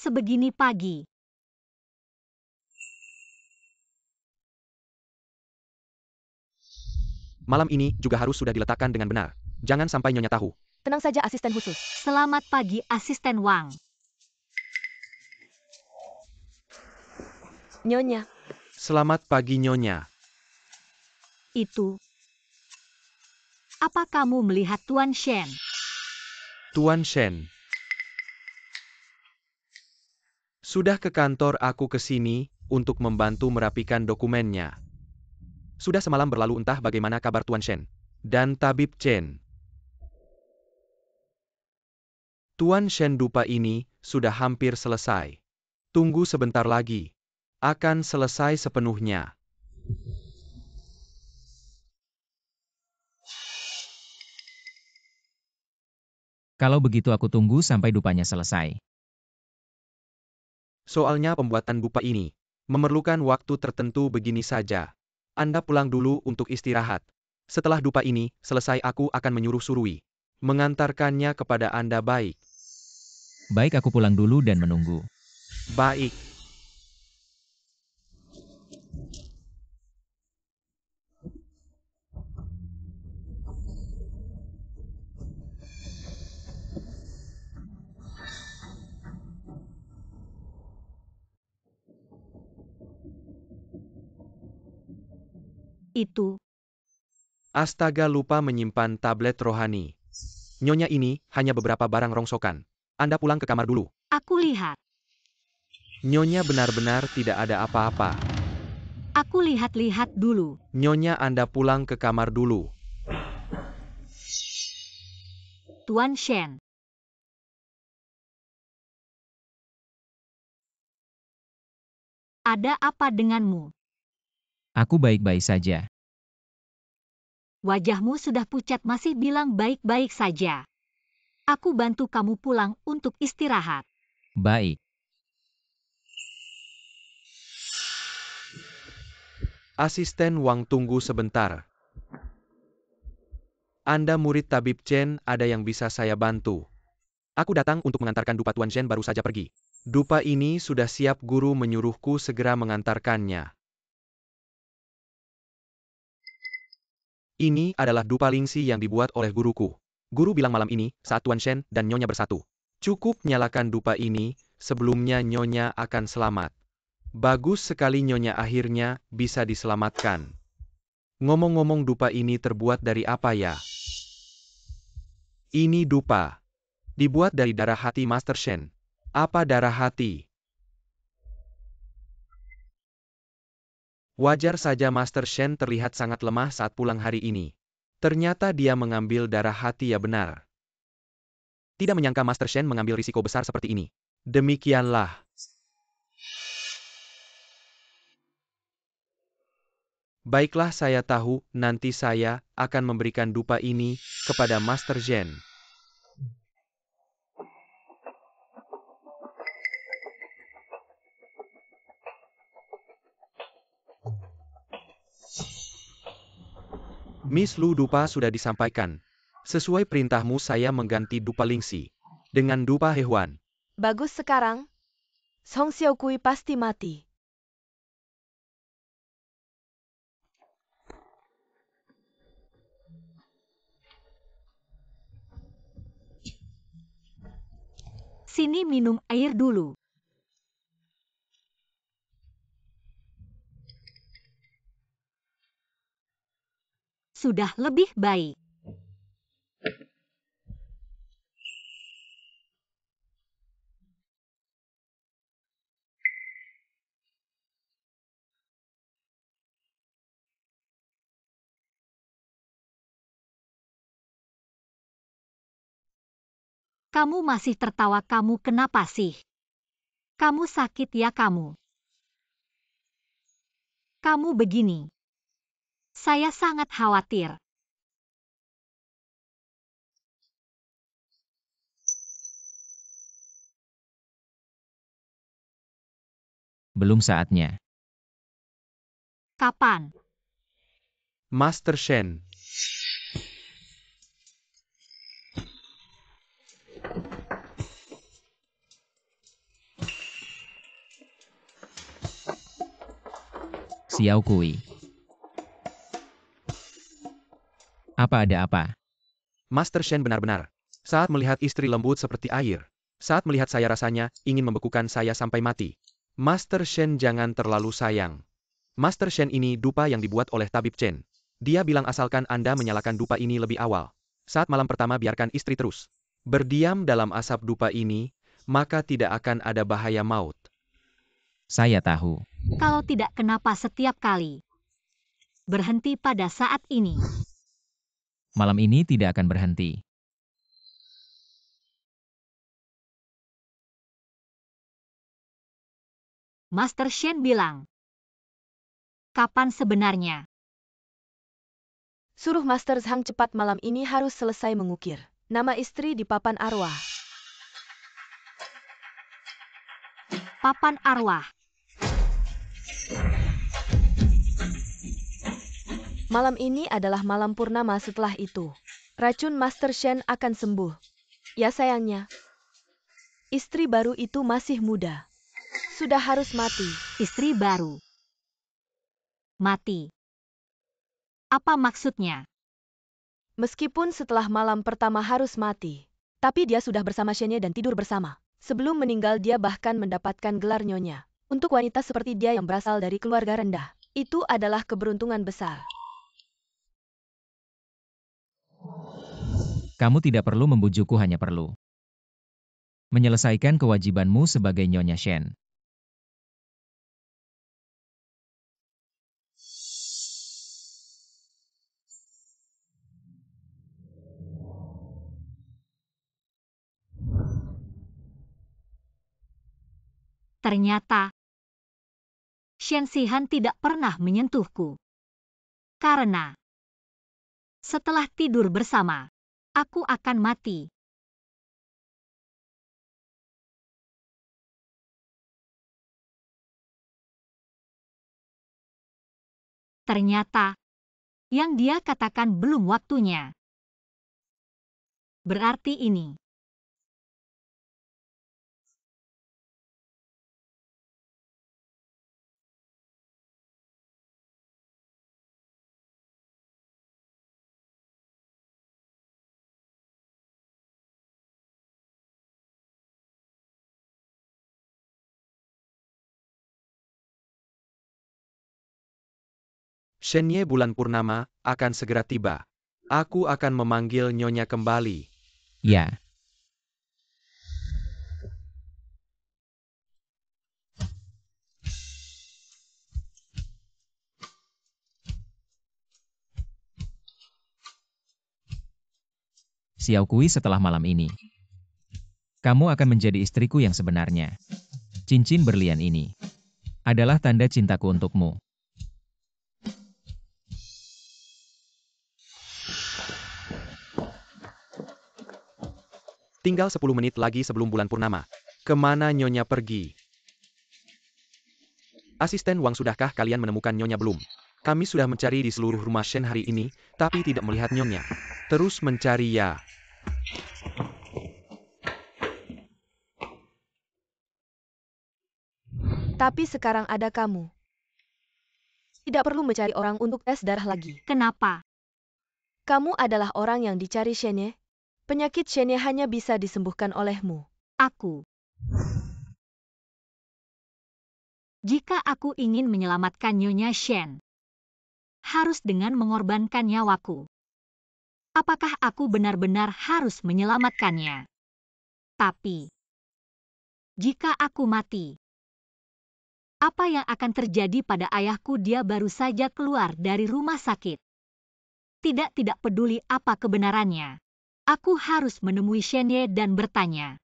Sebegini pagi, malam ini juga harus sudah diletakkan dengan benar. Jangan sampai Nyonya tahu. Tenang saja asisten khusus. selamat pagi Asisten Wang. Nyonya, Selamat pagi Nyonya. Itu. Apa kamu melihat Tuan Shen? Tuan Shen. Sudah ke kantor aku ke sini untuk membantu merapikan dokumennya. Sudah semalam berlalu entah bagaimana kabar Tuan Shen. Dan Tabib Chen. Tuan Shen dupa ini sudah hampir selesai. Tunggu sebentar lagi. Akan selesai sepenuhnya. Kalau begitu aku tunggu sampai dupanya selesai. Soalnya pembuatan dupa ini memerlukan waktu tertentu begini saja. Anda pulang dulu untuk istirahat. Setelah dupa ini selesai aku akan menyuruh Surui Mengantarkannya kepada Anda baik. Baik, aku pulang dulu dan menunggu. Baik. Itu. Astaga, lupa menyimpan tablet rohani. Nyonya ini hanya beberapa barang rongsokan. Anda pulang ke kamar dulu. Aku lihat. Nyonya benar-benar tidak ada apa-apa. Aku lihat-lihat dulu. Nyonya Anda pulang ke kamar dulu. Tuan Shen. Ada apa denganmu? Aku baik-baik saja. Wajahmu sudah pucat masih bilang baik-baik saja. Aku bantu kamu pulang untuk istirahat. Baik. Asisten Wang, tunggu sebentar. Anda murid Tabib Chen, ada yang bisa saya bantu? Aku datang untuk mengantarkan dupa Tuan Shen baru saja pergi. Dupa ini sudah siap, guru menyuruhku segera mengantarkannya. Ini adalah dupa Lingxi yang dibuat oleh guruku. Guru bilang malam ini, saat Tuan Shen dan Nyonya bersatu. Cukup nyalakan dupa ini, sebelumnya Nyonya akan selamat. Bagus sekali Nyonya, akhirnya bisa diselamatkan. Ngomong-ngomong, dupa ini terbuat dari apa ya? Ini dupa. Dibuat dari darah hati Master Shen. Apa darah hati? Wajar saja Master Shen terlihat sangat lemah saat pulang hari ini. Ternyata dia mengambil darah hati, ya benar. Tidak menyangka Master Shen mengambil risiko besar seperti ini. Demikianlah. Baiklah, saya tahu, nanti saya akan memberikan dupa ini kepada Master Shen. Miss Lu, dupa sudah disampaikan. Sesuai perintahmu saya mengganti dupa Lingxi dengan dupa Hehuan. bagus sekarang. Song Xiaokui pasti mati. Sini minum air dulu. Sudah lebih baik. Kamu masih tertawa, kamu kenapa sih? Kamu sakit ya kamu? Kamu begini. Saya sangat khawatir. Belum saatnya. Kapan? Master Shen. Xiao Kui. Apa ada apa? Master Shen benar-benar. Saat melihat istri lembut seperti air. Saat melihat saya rasanya, ingin membekukan saya sampai mati. Master Shen jangan terlalu sayang. Master Shen ini dupa yang dibuat oleh Tabib Chen. Dia bilang asalkan Anda menyalakan dupa ini lebih awal. Saat malam pertama biarkan istri terus berdiam dalam asap dupa ini, maka tidak akan ada bahaya maut. Saya tahu. Kalau tidak, kenapa setiap kali berhenti pada saat ini? Malam ini tidak akan berhenti. Master Shen bilang. Kapan sebenarnya? Suruh Master Zhang cepat, malam ini harus selesai mengukir nama istri di papan arwah. Papan arwah. Malam ini adalah malam purnama, setelah itu racun Master Shen akan sembuh. Ya sayangnya, istri baru itu masih muda. Sudah harus mati. Istri baru. Mati. Apa maksudnya? Meskipun setelah malam pertama harus mati, tapi dia sudah bersama Shenye dan tidur bersama. Sebelum meninggal dia bahkan mendapatkan gelar nyonya. Untuk wanita seperti dia yang berasal dari keluarga rendah, itu adalah keberuntungan besar. Kamu tidak perlu membujukku, hanya perlu menyelesaikan kewajibanmu sebagai Nyonya Shen. Ternyata Shen Xihan tidak pernah menyentuhku. Karena setelah tidur bersama, aku akan mati. Ternyata yang dia katakan belum waktunya. Berarti ini. Shenye bulan purnama akan segera tiba. Aku akan memanggil Nyonya kembali. Ya. Xiao Kui, setelah malam ini, kamu akan menjadi istriku yang sebenarnya. Cincin berlian ini adalah tanda cintaku untukmu. Tinggal 10 menit lagi sebelum bulan purnama. Kemana Nyonya pergi? Asisten Wang, sudahkah kalian menemukan Nyonya belum? Kami sudah mencari di seluruh rumah Shen hari ini, tapi tidak melihat Nyonya. Terus mencari ya. Tapi sekarang ada kamu. Tidak perlu mencari orang untuk tes darah lagi. Kenapa? Kamu adalah orang yang dicari Shenye. Penyakit Shenye hanya bisa disembuhkan olehmu. aku. Jika aku ingin menyelamatkan Nyonya Shen, harus dengan mengorbankan nyawaku. Apakah aku benar-benar harus menyelamatkannya? Tapi, jika aku mati, apa yang akan terjadi pada ayahku? Dia baru saja keluar dari rumah sakit. Tidak peduli apa kebenarannya. Aku harus menemui Shen Ye dan bertanya.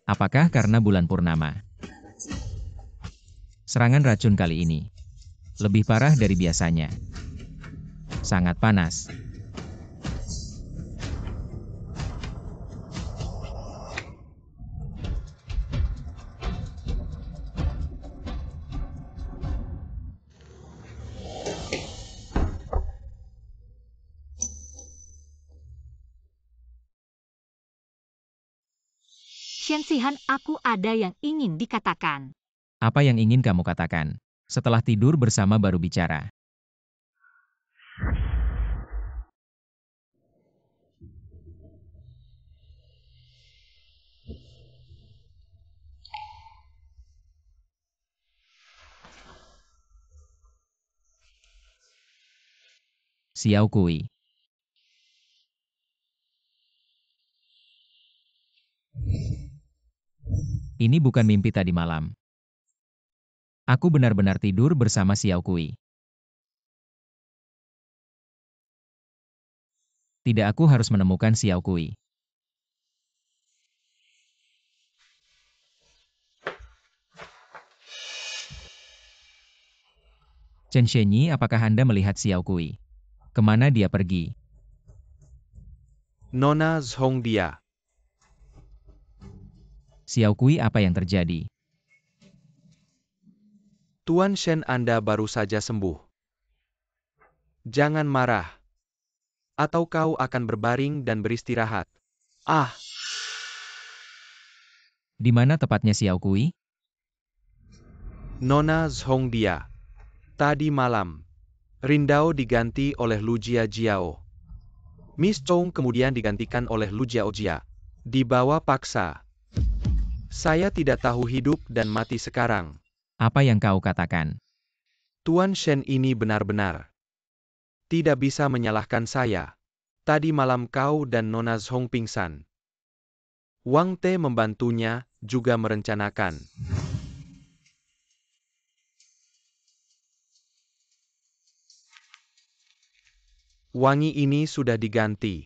Apakah karena bulan purnama? Serangan racun kali ini lebih parah dari biasanya. Sangat panas. Shen Xihan, aku ada yang ingin dikatakan. Apa yang ingin kamu katakan? Setelah tidur bersama baru bicara. Xiao Kui. Ini bukan mimpi tadi malam. Aku benar-benar tidur bersama Xiao Kui. Tidak, aku harus menemukan Xiao Kui. Chen Shenyi, apakah Anda melihat Xiao Kui? Kemana dia pergi? Nona Zhong dia. Xiao Kui, apa yang terjadi? Tuan Shen, Anda baru saja sembuh. Jangan marah. Atau kau akan berbaring dan beristirahat. Ah, Di mana tepatnya Xiao Kui? Nona Zhong dia. Tadi malam, Rindao diganti oleh Lu Jia Jiao. Miss Chong kemudian digantikan oleh Lu Jiao Jia. Dibawa paksa. Saya tidak tahu hidup dan mati sekarang. Apa yang kau katakan? Tuan Shen ini benar-benar tidak bisa menyalahkan saya. Tadi malam kau dan Nona Zhong pingsan. Wang Te membantunya, juga merencanakan. Wangi ini sudah diganti.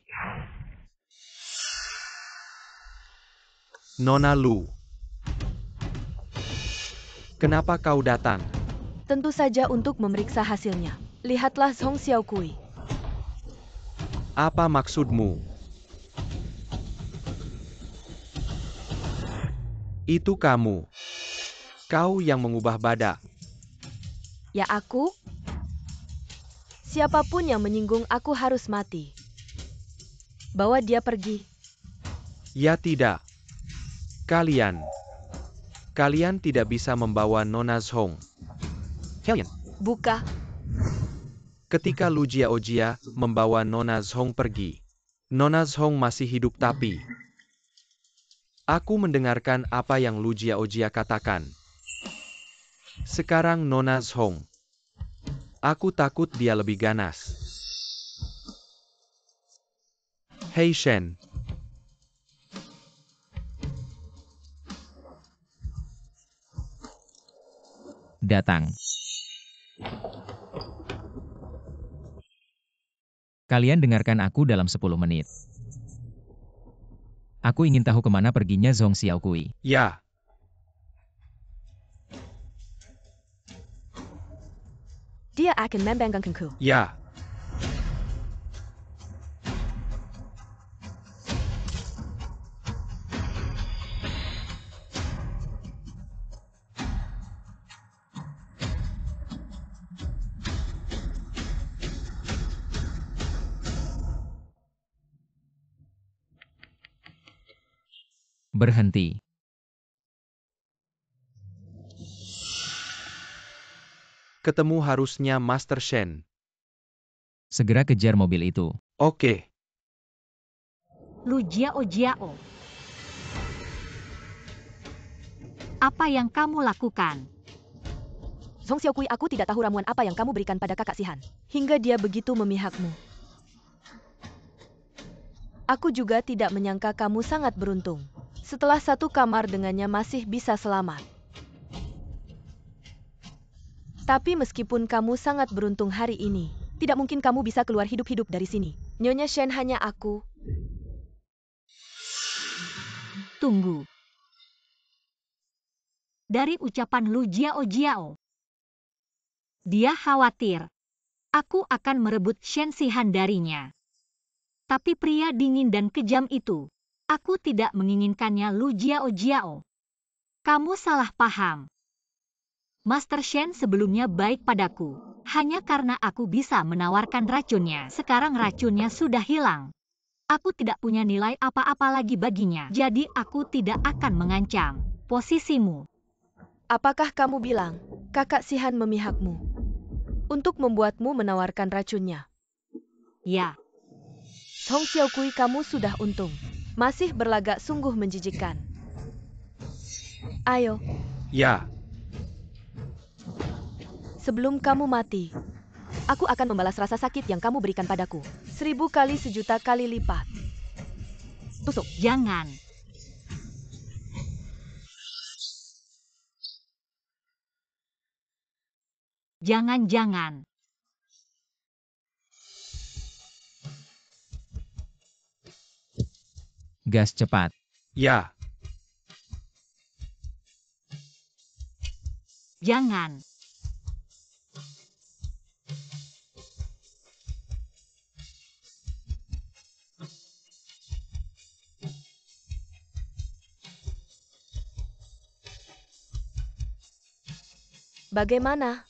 Nona Lu. Kenapa kau datang? Tentu saja untuk memeriksa hasilnya. Lihatlah Zhong Xiao Kui. Apa maksudmu? Itu kamu. Kau yang mengubah badak. Ya aku? Siapapun yang menyinggung aku harus mati. Bawa dia pergi. Ya tidak. Kalian tidak bisa membawa Nona Zhong. Kalian. Buka. Ketika Lu Jiaojia membawa Nona Zhong pergi. Nona Zhong masih hidup tapi. Aku mendengarkan apa yang Lu Jiaojia katakan. Sekarang Nona Zhong. Aku takut dia lebih ganas. Hei Shen. Datang. Kalian dengarkan aku dalam 10 menit. Aku ingin tahu kemana perginya Zhong Xiao Kui. Ya. Dia akan membanggakanku. Ya. Berhenti. Ketemu harusnya Master Shen. Segera kejar mobil itu. Oke. Lu Jiao. Apa yang kamu lakukan? Song Xiaokui, aku tidak tahu ramuan apa yang kamu berikan pada kakak Sihan, hingga dia begitu memihakmu. Aku juga tidak menyangka kamu sangat beruntung. Setelah satu kamar dengannya masih bisa selamat. Tapi meskipun kamu sangat beruntung hari ini, tidak mungkin kamu bisa keluar hidup-hidup dari sini. Nyonya Shen, hanya aku. Tunggu. Dari ucapan Lu Jiao, dia khawatir aku akan merebut Shen Sihan darinya. Tapi pria dingin dan kejam itu, aku tidak menginginkannya. Lu Jiao. Kamu salah paham. Master Shen sebelumnya baik padaku, hanya karena aku bisa menawarkan racunnya. Sekarang racunnya sudah hilang. Aku tidak punya nilai apa-apa lagi baginya, jadi aku tidak akan mengancam posisimu. Apakah kamu bilang kakak Sihan memihakmu untuk membuatmu menawarkan racunnya? Ya, Song Xiaokui, kamu sudah untung. Masih berlagak sungguh menjijikkan. Ayo, Ya. sebelum kamu mati, aku akan membalas rasa sakit yang kamu berikan padaku. 1000 kali, 1.000.000 kali lipat. Tusuk. jangan. Jangan. Gas cepat. Ya. Jangan. Bagaimana?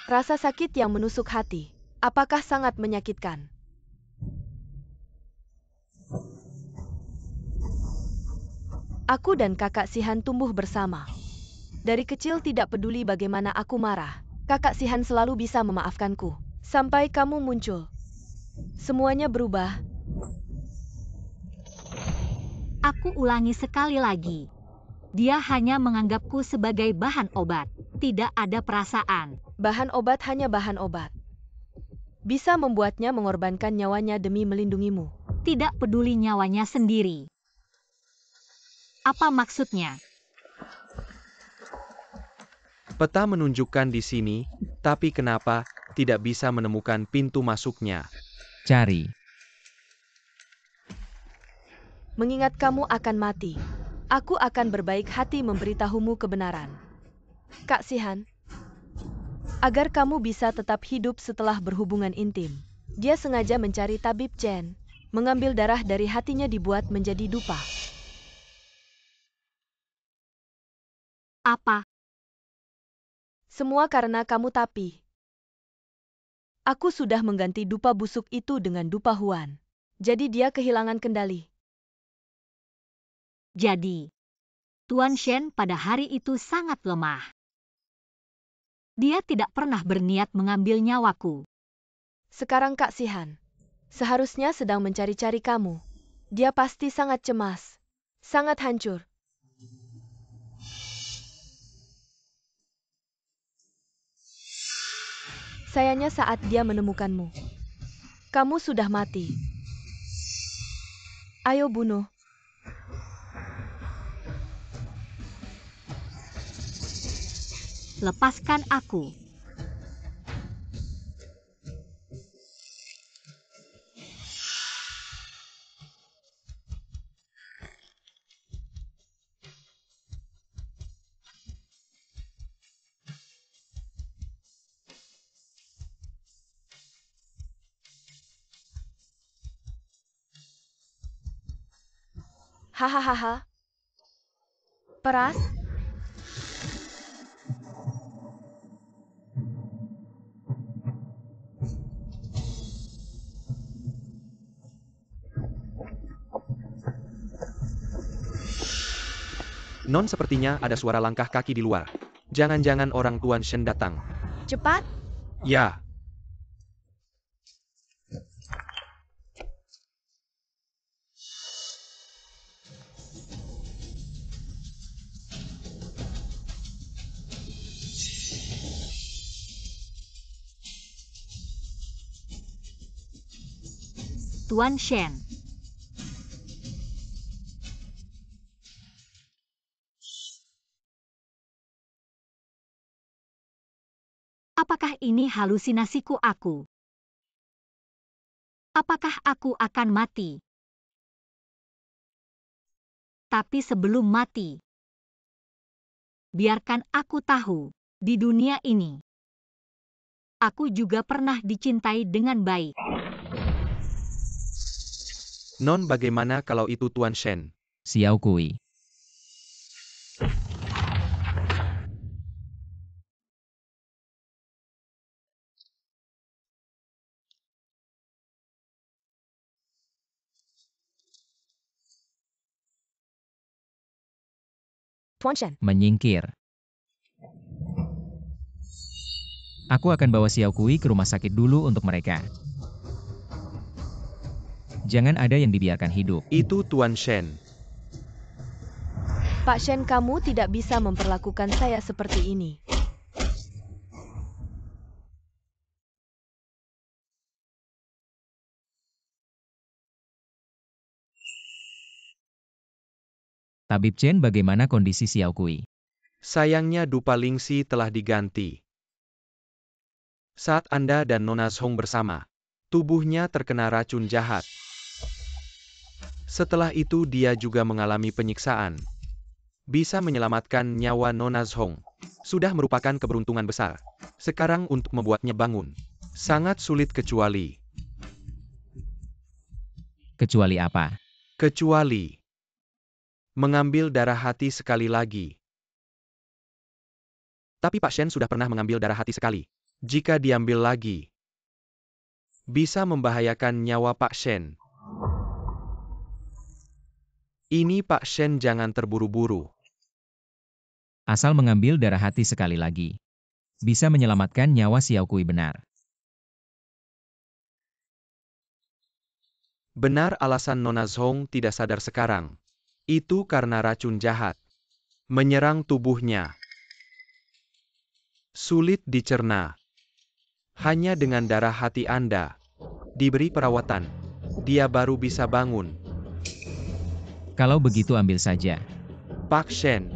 Rasa sakit yang menusuk hati, apakah sangat menyakitkan? Aku dan kakak Sihan tumbuh bersama. Dari kecil tidak peduli bagaimana aku marah, kakak Sihan selalu bisa memaafkanku. Sampai kamu muncul. Semuanya berubah. Aku ulangi sekali lagi. Dia hanya menganggapku sebagai bahan obat. Tidak ada perasaan. Bahan obat hanya bahan obat. Bisa membuatnya mengorbankan nyawanya demi melindungimu. Tidak peduli nyawanya sendiri. Apa maksudnya? Peta menunjukkan di sini, tapi kenapa tidak bisa menemukan pintu masuknya? Cari. Mengingat kamu akan mati, aku akan berbaik hati memberitahumu kebenaran. Kak Sihan, agar kamu bisa tetap hidup setelah berhubungan intim, dia sengaja mencari tabib Chen, mengambil darah dari hatinya dibuat menjadi dupa. Apa? Semua karena kamu, tapi aku sudah mengganti dupa busuk itu dengan dupa Huan. Jadi dia kehilangan kendali. Jadi, Tuan Shen pada hari itu sangat lemah. Dia tidak pernah berniat mengambil nyawaku. Sekarang Kak Sihan seharusnya sedang mencari-cari kamu. Dia pasti sangat cemas, sangat hancur. Sayangnya saat dia menemukanmu, kamu sudah mati. Ayo bunuh. Lepaskan aku. Hahaha. Peras? Non, sepertinya ada suara langkah kaki di luar. Jangan-jangan orang Tuan Shen datang. Cepat, Ya, Tuan Shen. Apakah ini halusinasiku aku? Apakah aku akan mati? Tapi sebelum mati, biarkan aku tahu, di dunia ini, aku juga pernah dicintai dengan baik. Non, bagaimana kalau itu Tuan Shen? Xiao Kui. Tuan Shen. Menyingkir. Aku akan bawa Xiao Kui ke rumah sakit dulu untuk mereka. Jangan ada yang dibiarkan hidup. Itu Tuan Shen. Pak Shen, kamu tidak bisa memperlakukan saya seperti ini. Tabib Chen, bagaimana kondisi Xiao Kui? Sayangnya dupa Lingxi telah diganti. Saat Anda dan Nona Zhong bersama, tubuhnya terkena racun jahat. Setelah itu dia juga mengalami penyiksaan. Bisa menyelamatkan nyawa Nona Zhong sudah merupakan keberuntungan besar. Sekarang untuk membuatnya bangun, sangat sulit kecuali apa? Kecuali mengambil darah hati sekali lagi. Tapi Pak Shen sudah pernah mengambil darah hati sekali. Jika diambil lagi, bisa membahayakan nyawa Pak Shen. Ini Pak Shen, jangan terburu-buru. Asal mengambil darah hati sekali lagi, bisa menyelamatkan nyawa Xiao Kui benar. Benar alasan Nona Zhong tidak sadar sekarang. Itu karena racun jahat menyerang tubuhnya. Sulit dicerna. Hanya dengan darah hati Anda diberi perawatan, dia baru bisa bangun. Kalau begitu ambil saja. Pak Shen,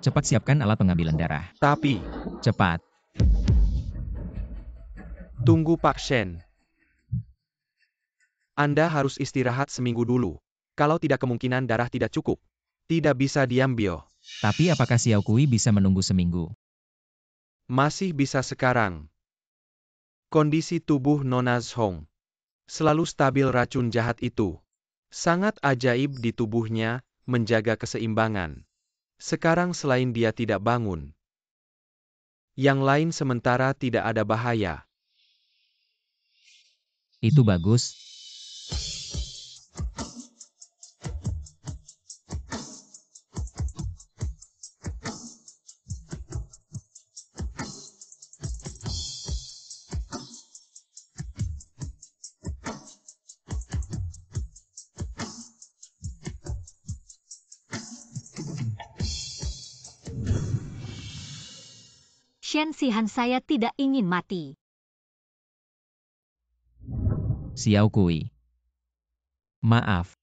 Cepat siapkan alat pengambilan darah. tapi Cepat. tunggu Pak Shen. Anda harus istirahat seminggu dulu. Kalau tidak, kemungkinan darah tidak cukup. Tidak bisa diambil. Tapi apakah Xiao Kui bisa menunggu seminggu? Masih bisa sekarang. Kondisi tubuh Nona Zhong selalu stabil. Racun jahat itu sangat ajaib di tubuhnya, menjaga keseimbangan. Sekarang selain dia tidak bangun, yang lain sementara tidak ada bahaya. Itu bagus. Shen Xihan, saya tidak ingin mati. Xiao Kui. Maaf.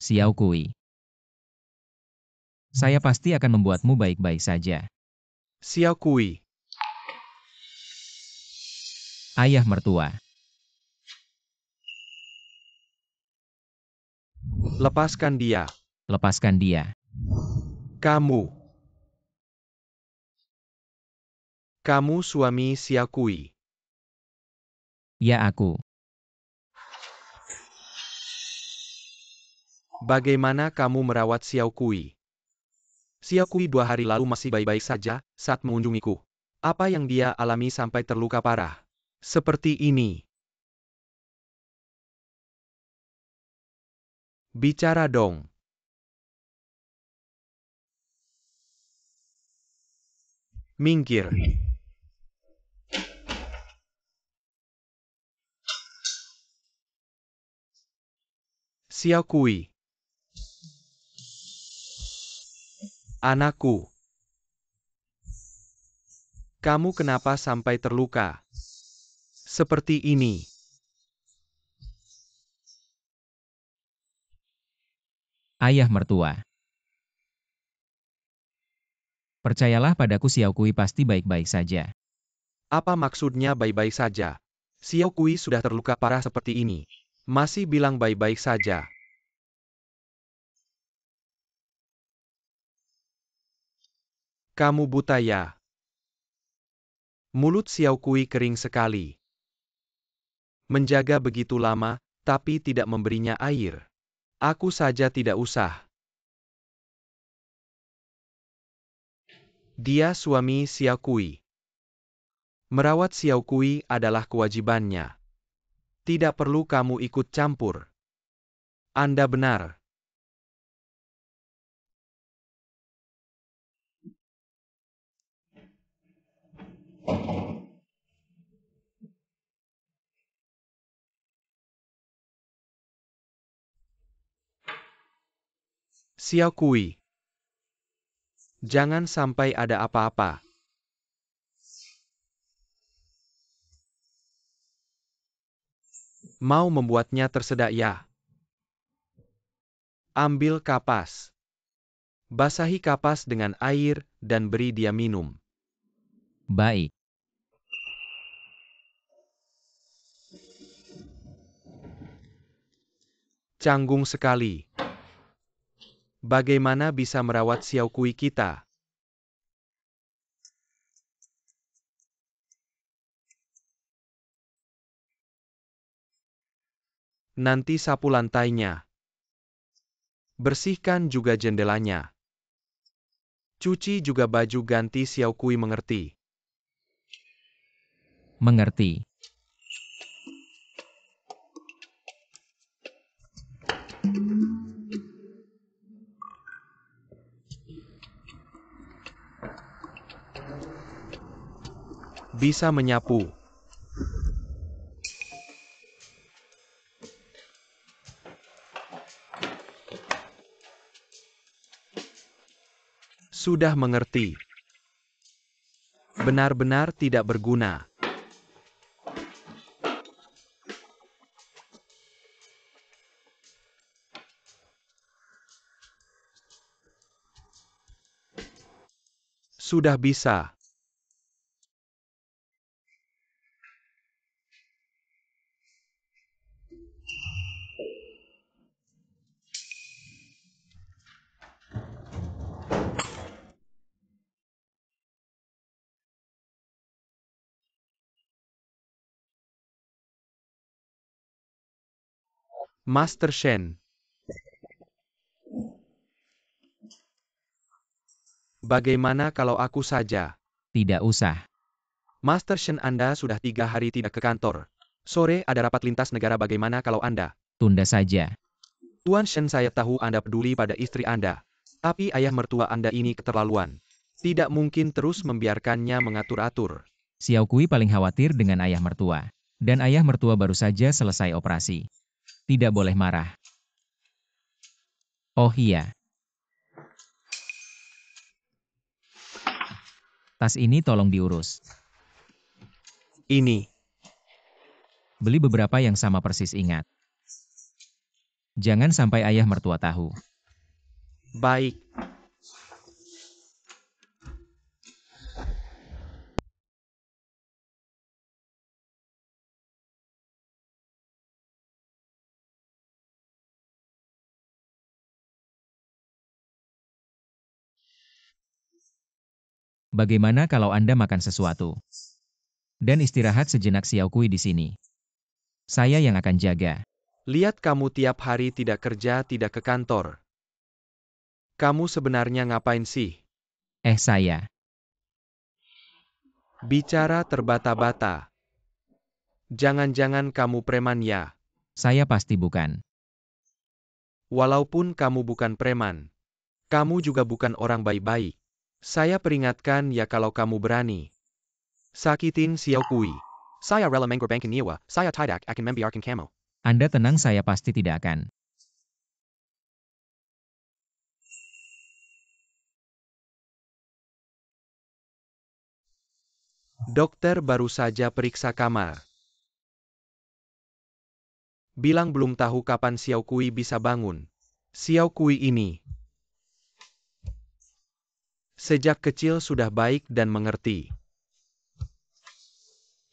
Xiao Kui. Saya pasti akan membuatmu baik-baik saja. Xiao Kui, Ayah mertua. lepaskan dia. Lepaskan dia. Kamu suami Xiao Kui. Ya, aku. Bagaimana kamu merawat Xiao Kui? Xiao Kui 2 hari lalu masih baik-baik saja saat mengunjungiku. Apa yang dia alami sampai terluka parah seperti ini? Bicara dong. Minggir. Xiao Kui. Anakku. Kamu kenapa sampai terluka? Seperti ini. Ayah mertua. Percayalah padaku, Xiao Kui pasti baik-baik saja. Apa maksudnya baik-baik saja? Xiao Kui sudah terluka parah seperti ini. Masih bilang baik-baik saja. Kamu buta ya? Mulut Xiao Kui kering sekali. Menjaga begitu lama, tapi tidak memberinya air. Aku saja tidak usah. Dia suami Xiao Kui. Merawat Xiao Kui adalah kewajibannya. Tidak perlu kamu ikut campur. Anda benar. Xiao Kui. Jangan sampai ada apa-apa. Mau membuatnya tersedak ya? Ambil kapas. Basahi kapas dengan air dan beri dia minum. Baik. Canggung sekali. Bagaimana bisa merawat Xiao Kui kita? Nanti sapu lantainya. Bersihkan juga jendelanya. Cuci juga baju ganti Xiao Kui, mengerti? Mengerti. Bisa menyapu. Sudah mengerti. Benar-benar tidak berguna. Sudah bisa. Master Shen. Bagaimana kalau aku saja? Tidak usah. Master Shen, Anda sudah 3 hari tidak ke kantor. Sore ada rapat lintas negara, bagaimana kalau Anda? Tunda saja. Tuan Shen, saya tahu Anda peduli pada istri Anda. Tapi ayah mertua Anda ini keterlaluan. Tidak mungkin terus membiarkannya mengatur-atur. Xiao Kui paling khawatir dengan ayah mertua. Dan ayah mertua baru saja selesai operasi. Tidak boleh marah. Oh iya. Tas ini tolong diurus. Ini. Beli beberapa yang sama persis, ingat. Jangan sampai ayah mertua tahu. Baik. Bagaimana kalau Anda makan sesuatu? Dan istirahat sejenak, Xiao Kui di sini. Saya yang akan jaga. Lihat kamu tiap hari tidak kerja, tidak ke kantor. Kamu sebenarnya ngapain sih? Saya. Bicara terbata-bata. Jangan-jangan kamu preman ya? Saya pasti bukan. Walaupun kamu bukan preman, kamu juga bukan orang baik-baik. Saya peringatkan ya kalau kamu berani sakitin Xiao Kui. Saya rela mengorbankan nyawa, saya tidak akan membiarkan kamu. Anda tenang, saya pasti tidak akan. Dokter baru saja periksa kamar. Bilang belum tahu kapan Xiao Kui bisa bangun. Xiao Kui ini sejak kecil sudah baik dan mengerti.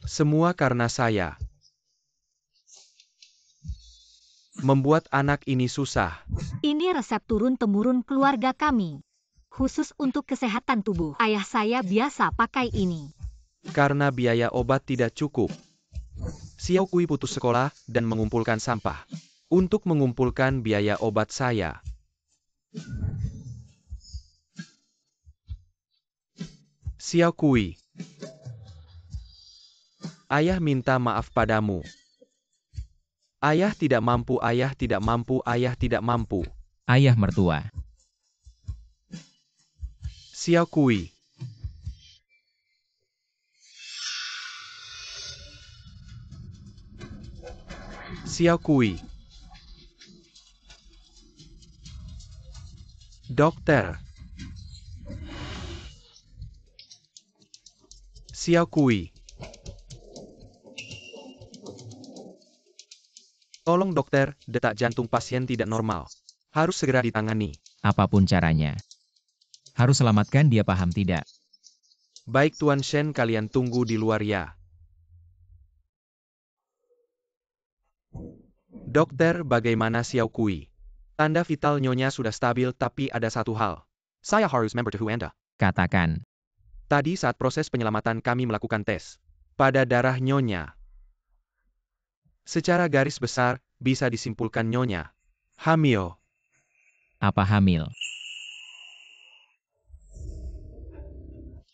Semua karena saya membuat anak ini susah. Ini resep turun-temurun keluarga kami. Khusus untuk kesehatan tubuh. Ayah saya biasa pakai ini. Karena biaya obat tidak cukup, Xiao Kui putus sekolah dan mengumpulkan sampah untuk mengumpulkan biaya obat saya. Xiao Kui, ayah minta maaf padamu. Ayah tidak mampu, ayah tidak mampu, ayah tidak mampu. Ayah mertua. Xiao Kui. Xiao Kui. Dokter. Xiao Kui. Tolong dokter, detak jantung pasien tidak normal. Harus segera ditangani. Apapun caranya. Harus selamatkan dia, paham tidak? Baik Tuan Shen, kalian tunggu di luar ya. Dokter, bagaimana Xiao Kui? Tanda vital nyonya sudah stabil, tapi ada satu hal. Saya harus memberitahu Anda. Katakan. Tadi saat proses penyelamatan kami melakukan tes pada darah nyonya. Secara garis besar, bisa disimpulkan nyonya hamil. Apa hamil?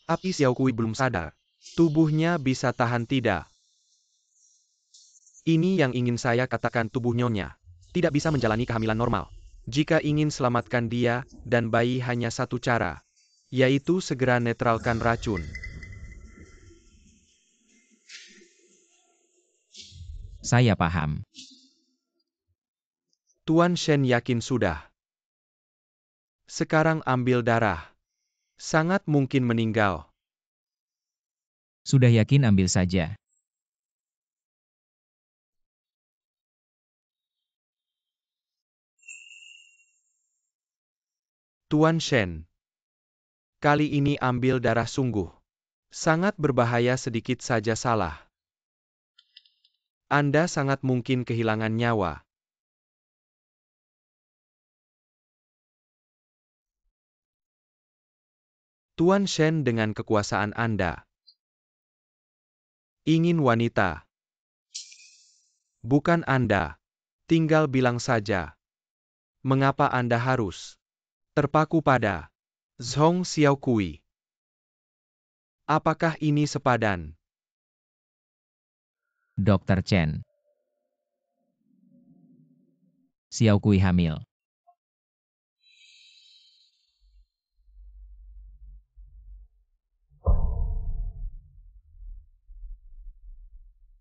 Tapi Xiao Kui belum sadar. Tubuhnya bisa tahan tidak. Ini yang ingin saya katakan, tubuh nyonya tidak bisa menjalani kehamilan normal. Jika ingin selamatkan dia dan bayi, hanya satu cara, yaitu segera netralkan racun. Saya paham. Tuan Shen yakin sudah. Sekarang ambil darah. Sangat mungkin meninggal. Sudah yakin, ambil saja. Tuan Shen. Kali ini ambil darah sungguh. Sangat berbahaya, sedikit saja salah. Anda sangat mungkin kehilangan nyawa. Tuan Shen, dengan kekuasaan Anda ingin wanita. Bukan Anda. Tinggal bilang saja. Mengapa Anda harus terpaku pada Zhong Xiao Kui? Apakah ini sepadan? Dr. Chen. Xiao Kui hamil.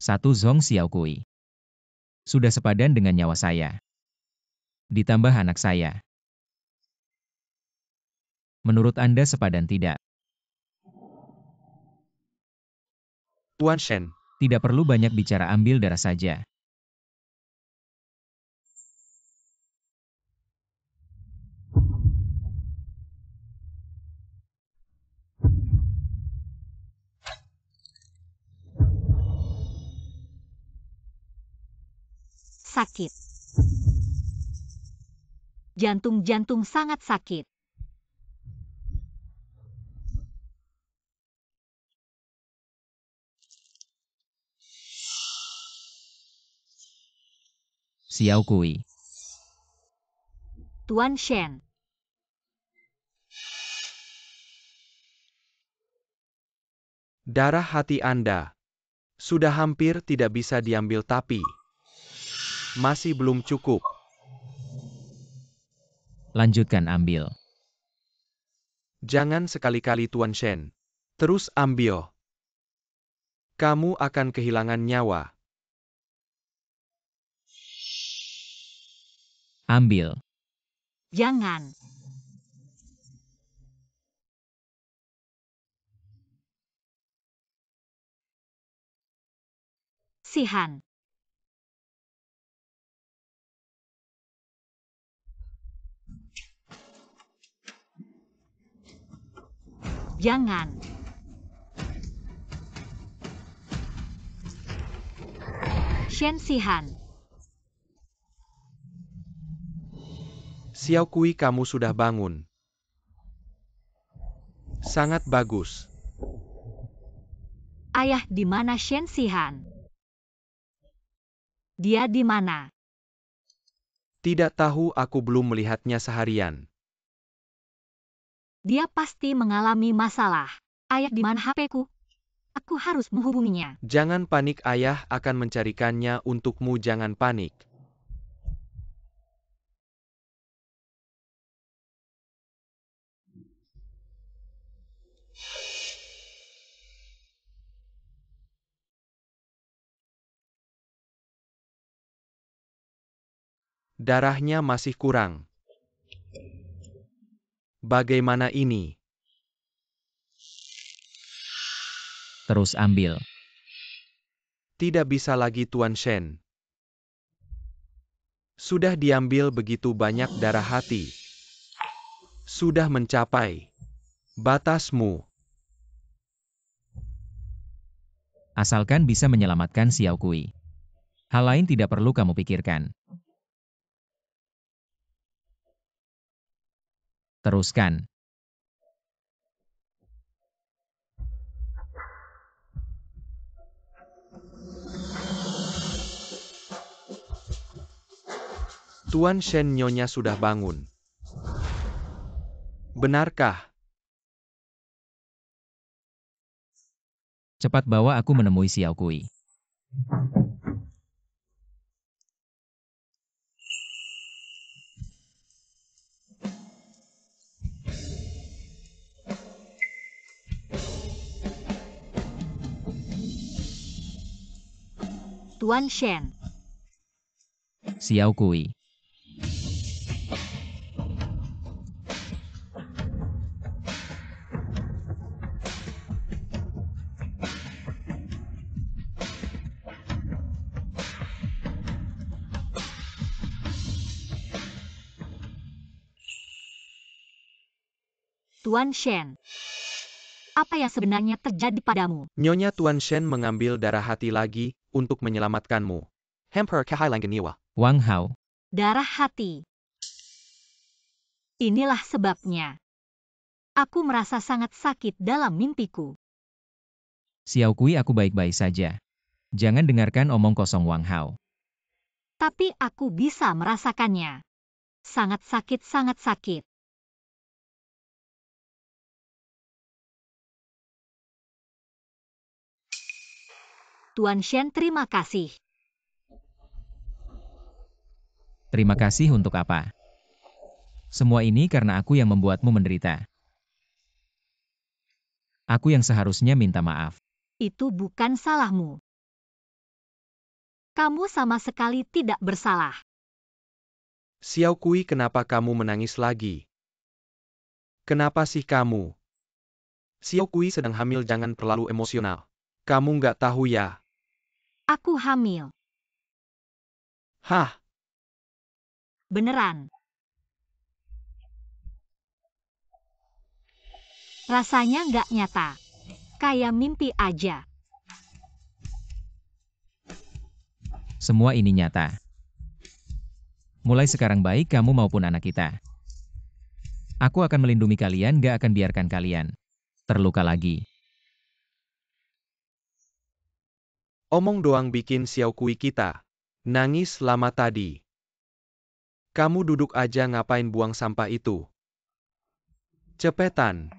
Satu Zhong Xiao Kui. Sudah sepadan dengan nyawa saya. Ditambah anak saya. Menurut Anda sepadan tidak? Tuan Shen. Tidak perlu banyak bicara, ambil darah saja. Sakit. Jantung sangat sakit. Xiao Kui. Tuan Shen. Darah hati Anda sudah hampir tidak bisa diambil, tapi masih belum cukup. Lanjutkan ambil. Jangan sekali-kali Tuan Shen. Terus ambil. Kamu akan kehilangan nyawa. Ambil. Jangan. Sihan. Jangan. Shen Sihan. Xiao Kui, kamu sudah bangun. Sangat bagus. Ayah, di mana Shen Sihan? Dia di mana? Tidak tahu, aku belum melihatnya seharian. Dia pasti mengalami masalah. Ayah, di mana HP-ku? Aku harus menghubunginya. Jangan panik, ayah akan mencarikannya untukmu, jangan panik. Darahnya masih kurang. Bagaimana ini? Terus ambil. Tidak bisa lagi Tuan Shen. Sudah diambil begitu banyak darah hati. Sudah mencapai batasmu. Asalkan bisa menyelamatkan Xiao Kui. Hal lain tidak perlu kamu pikirkan. Teruskan. Tuan Shen, Nyonya sudah bangun. Benarkah? Cepat bawa aku menemui Xiao Kui. Tuan Shen. Xiao Kui. Tuan Shen. Apa yang sebenarnya terjadi padamu? Nyonya, Tuan Shen mengambil darah hati lagi untuk menyelamatkanmu. Hamper kehailangan nyawa. Wang Hao. Darah hati. Inilah sebabnya. Aku merasa sangat sakit dalam mimpiku. Xiao Kui, aku baik-baik saja. Jangan dengarkan omong kosong Wang Hao. Tapi aku bisa merasakannya. Sangat sakit, sangat sakit. Tuan Shen, terima kasih. Terima kasih untuk apa? Semua ini karena aku yang membuatmu menderita. Aku yang seharusnya minta maaf. Itu bukan salahmu. Kamu sama sekali tidak bersalah. Xiao Kui, kenapa kamu menangis lagi? Kenapa sih kamu? Xiao Kui sedang hamil, jangan terlalu emosional. Kamu nggak tahu ya? Aku hamil. Hah? Beneran. Rasanya nggak nyata. Kayak mimpi aja. Semua ini nyata. Mulai sekarang baik kamu maupun anak kita. Aku akan melindungi kalian, gak akan biarkan kalian terluka lagi. Omong doang bikin Xiao Kui kita nangis lama tadi. Kamu duduk aja, ngapain buang sampah itu? Cepetan.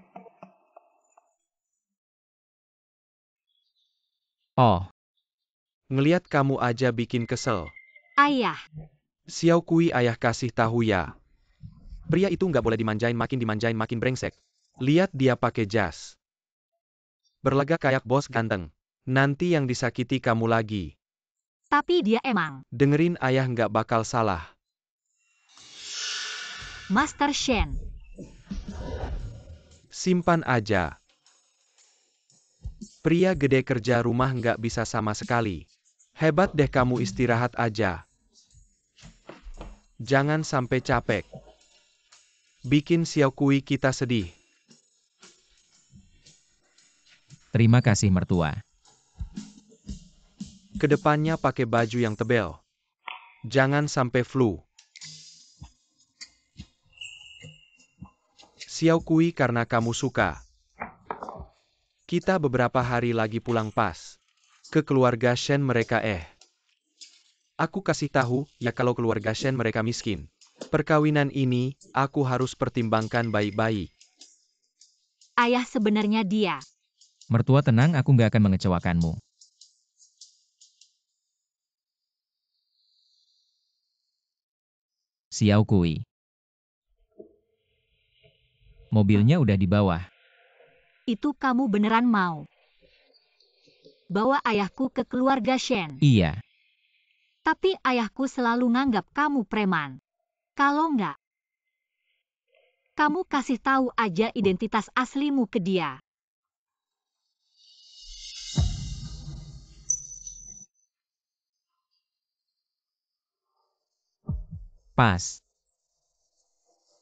Oh, Ngeliat kamu aja bikin kesel. Ayah. Xiao Kui, ayah kasih tahu ya. Pria itu nggak boleh dimanjain makin brengsek. Lihat dia pakai jas. Berlagak kayak bos ganteng. Nanti yang disakiti kamu lagi. Tapi dia emang. Dengerin ayah nggak bakal salah. Master Shen. Simpan aja. Pria gede kerja rumah nggak bisa sama sekali. Hebat deh kamu, istirahat aja. Jangan sampai capek. Bikin Xiao Kui kita sedih. Terima kasih mertua. Kedepannya pakai baju yang tebal. Jangan sampai flu. Xiao Kui, karena kamu suka. Kita beberapa hari lagi pulang pas. Ke keluarga Shen mereka Aku kasih tahu, ya kalau keluarga Shen mereka miskin. Perkawinan ini, aku harus pertimbangkan baik-baik. Ayah sebenarnya dia. Mertua tenang, aku nggak akan mengecewakanmu. Xiao Kui. Mobilnya udah di bawah. Itu kamu beneran mau bawa ayahku ke keluarga Shen? Iya, Tapi ayahku selalu nganggap kamu preman. Kalau nggak, kamu kasih tahu aja identitas aslimu ke dia. pas.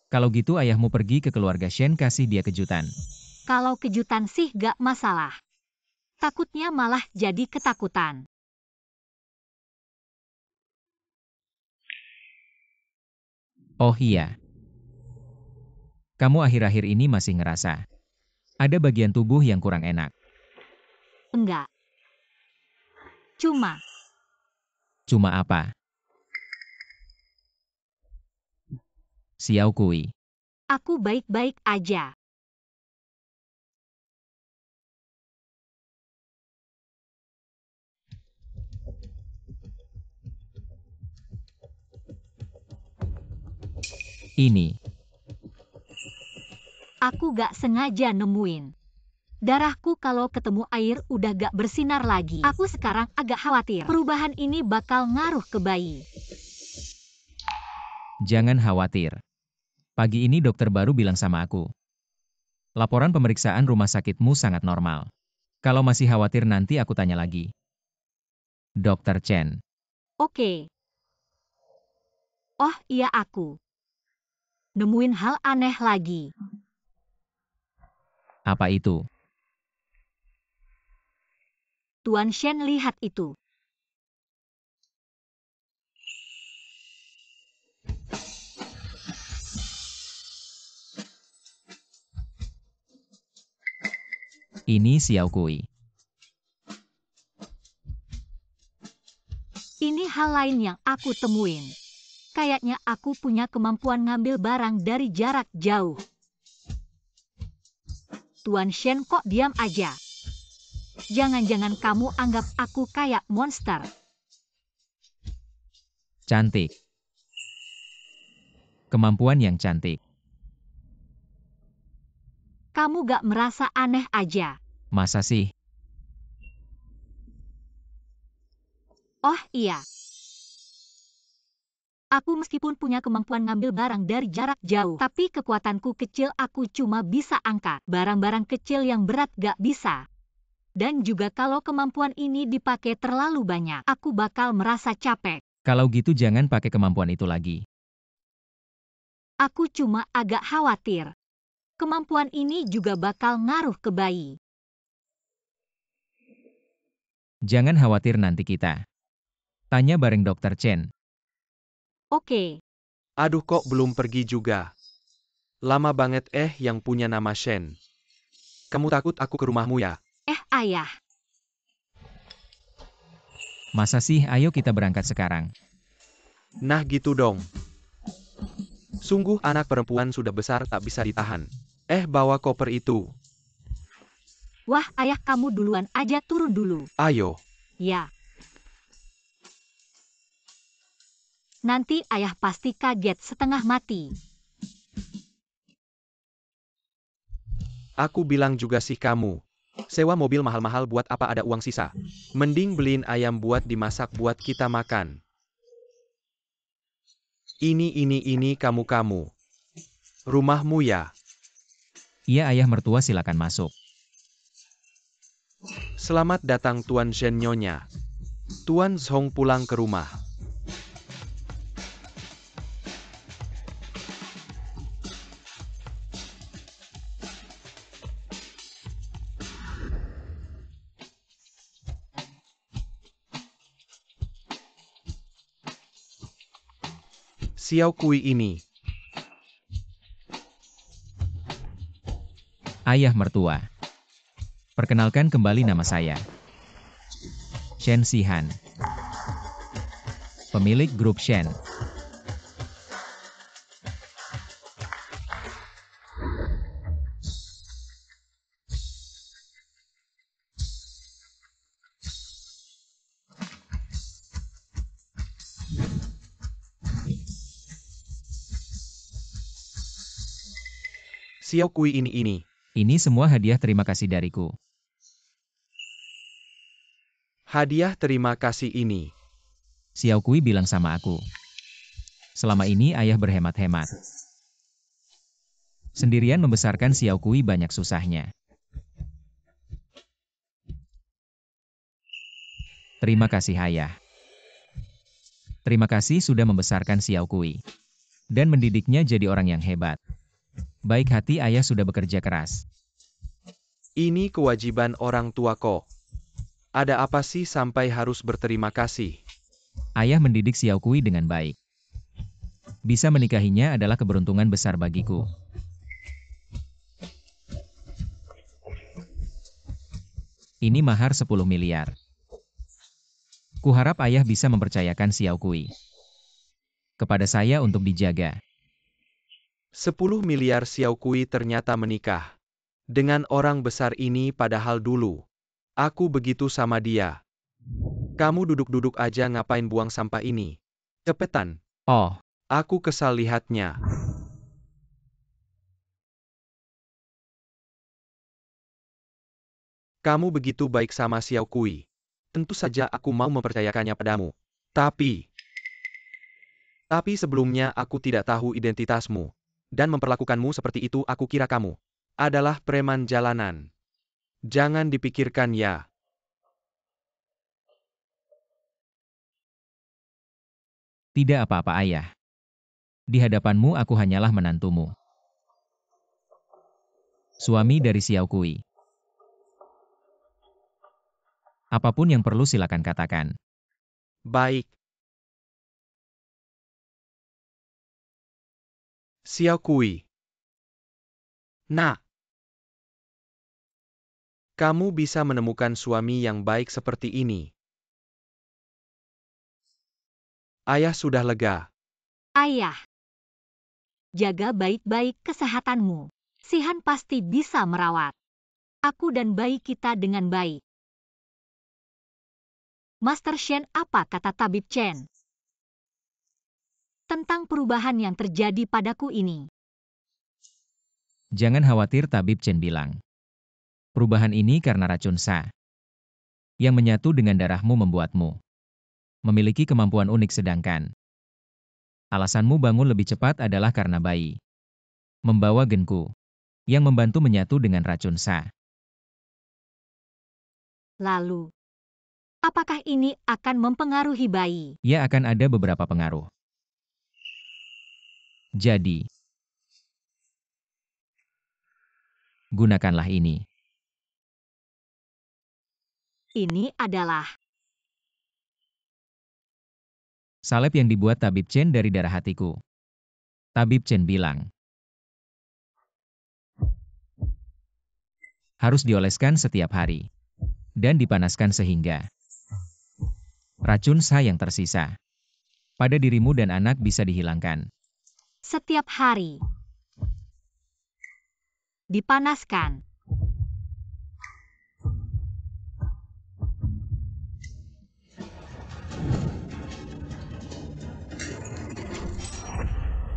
Kalau gitu ayahmu pergi ke keluarga Shen, kasih dia kejutan. Kalau kejutan sih nggak masalah. Takutnya malah jadi ketakutan. Oh iya. Kamu akhir-akhir ini masih ngerasa ada bagian tubuh yang kurang enak. Enggak. Cuma apa? Xiao Kui. Aku baik-baik aja. Ini. Aku gak sengaja nemuin. Darahku kalau ketemu air udah gak bersinar lagi. Aku sekarang agak khawatir. Perubahan ini bakal ngaruh ke bayi. Jangan khawatir. Pagi ini dokter baru bilang sama aku. Laporan pemeriksaan rumah sakitmu sangat normal. Kalau masih khawatir nanti aku tanya lagi. Dokter Chen. Oke. Oh iya, aku nemuin hal aneh lagi. Apa itu? Tuan Shen, lihat itu. Ini Xiao Kui. Ini hal lain yang aku temuin. Kayaknya aku punya kemampuan ngambil barang dari jarak jauh. Tuan Shen kok diam aja? Jangan-jangan kamu anggap aku kayak monster. Cantik. Kemampuan yang cantik. Kamu gak merasa aneh aja? Masa sih? Oh iya. Aku meskipun punya kemampuan ngambil barang dari jarak jauh, tapi kekuatanku kecil, aku cuma bisa angkat barang-barang kecil yang berat gak bisa. Dan juga kalau kemampuan ini dipakai terlalu banyak, aku bakal merasa capek. Kalau gitu jangan pakai kemampuan itu lagi. Aku cuma agak khawatir. Kemampuan ini juga bakal ngaruh ke bayi. Jangan khawatir, nanti kita tanya bareng Dokter Chen. Oke. Aduh, kok belum pergi juga? Lama banget yang punya nama Shen. Kamu takut aku ke rumahmu ya? Ayah. Masa sih? Ayo kita berangkat sekarang. Nah gitu dong. Sungguh anak perempuan sudah besar tak bisa ditahan. Bawa koper itu. Wah, ayah, kamu duluan aja, turun dulu. Ayo. Ya. Nanti ayah pasti kaget setengah mati. Aku bilang juga sih kamu. Sewa mobil mahal-mahal buat apa ada uang sisa. Mending beliin ayam buat dimasak buat kita makan. Ini kamu. Rumahmu ya? Iya ayah mertua, silakan masuk. Selamat datang Tuan Shen Nyonya. Tuan Zhong pulang ke rumah. Xiao Kui ini. Ayah mertua. Perkenalkan kembali, nama saya Shen Xihan, pemilik grup Shen. Xiao Kui ini. Ini semua hadiah terima kasih dariku. Hadiah terima kasih ini. Xiao Kui bilang sama aku. Selama ini ayah berhemat-hemat. Sendirian membesarkan Xiao Kui, banyak susahnya. Terima kasih ayah. Terima kasih sudah membesarkan Xiao Kui. Dan mendidiknya jadi orang yang hebat. Baik hati ayah sudah bekerja keras. Ini kewajiban orang tua kok. Ada apa sih sampai harus berterima kasih? Ayah mendidik Xiao Kui dengan baik. Bisa menikahinya adalah keberuntungan besar bagiku. Ini mahar 10 miliar. Kuharap ayah bisa mempercayakan Xiao Kui kepada saya untuk dijaga. 10 miliar Xiao Kui ternyata menikah dengan orang besar ini, padahal dulu aku begitu sama dia. Kamu duduk-duduk aja, ngapain buang sampah ini? Cepetan. Oh, Aku kesal lihatnya. Kamu begitu baik sama Xiao Kui. Tentu saja aku mau mempercayakannya padamu. Tapi sebelumnya aku tidak tahu identitasmu. Dan memperlakukanmu seperti itu, aku kira kamu adalah preman jalanan. Jangan dipikirkan ya. tidak apa-apa ayah. Di hadapanmu aku hanyalah menantumu. Suami dari Xiao Kui. Apapun yang perlu silakan katakan. Baik. Xiao Kui. Nah, kamu bisa menemukan suami yang baik seperti ini. Ayah sudah lega. Ayah, jaga baik-baik kesehatanmu. Xihan pasti bisa merawat aku dan bayi kita dengan baik. Master Shen, apa kata Tabib Chen tentang perubahan yang terjadi padaku ini? Jangan khawatir, Tabib Chen bilang. Perubahan ini karena racun Sa yang menyatu dengan darahmu membuatmu memiliki kemampuan unik, sedangkan alasanmu bangun lebih cepat adalah karena bayi membawa genku yang membantu menyatu dengan racun Sa. Lalu, apakah ini akan mempengaruhi bayi? Ya, akan ada beberapa pengaruh. Jadi, gunakanlah ini. Ini adalah Salep yang dibuat Tabib Chen dari darah hatiku. Tabib Chen bilang, harus dioleskan setiap hari dan dipanaskan sehingga racun Sa yang tersisa pada dirimu dan anak bisa dihilangkan. setiap hari. Dipanaskan.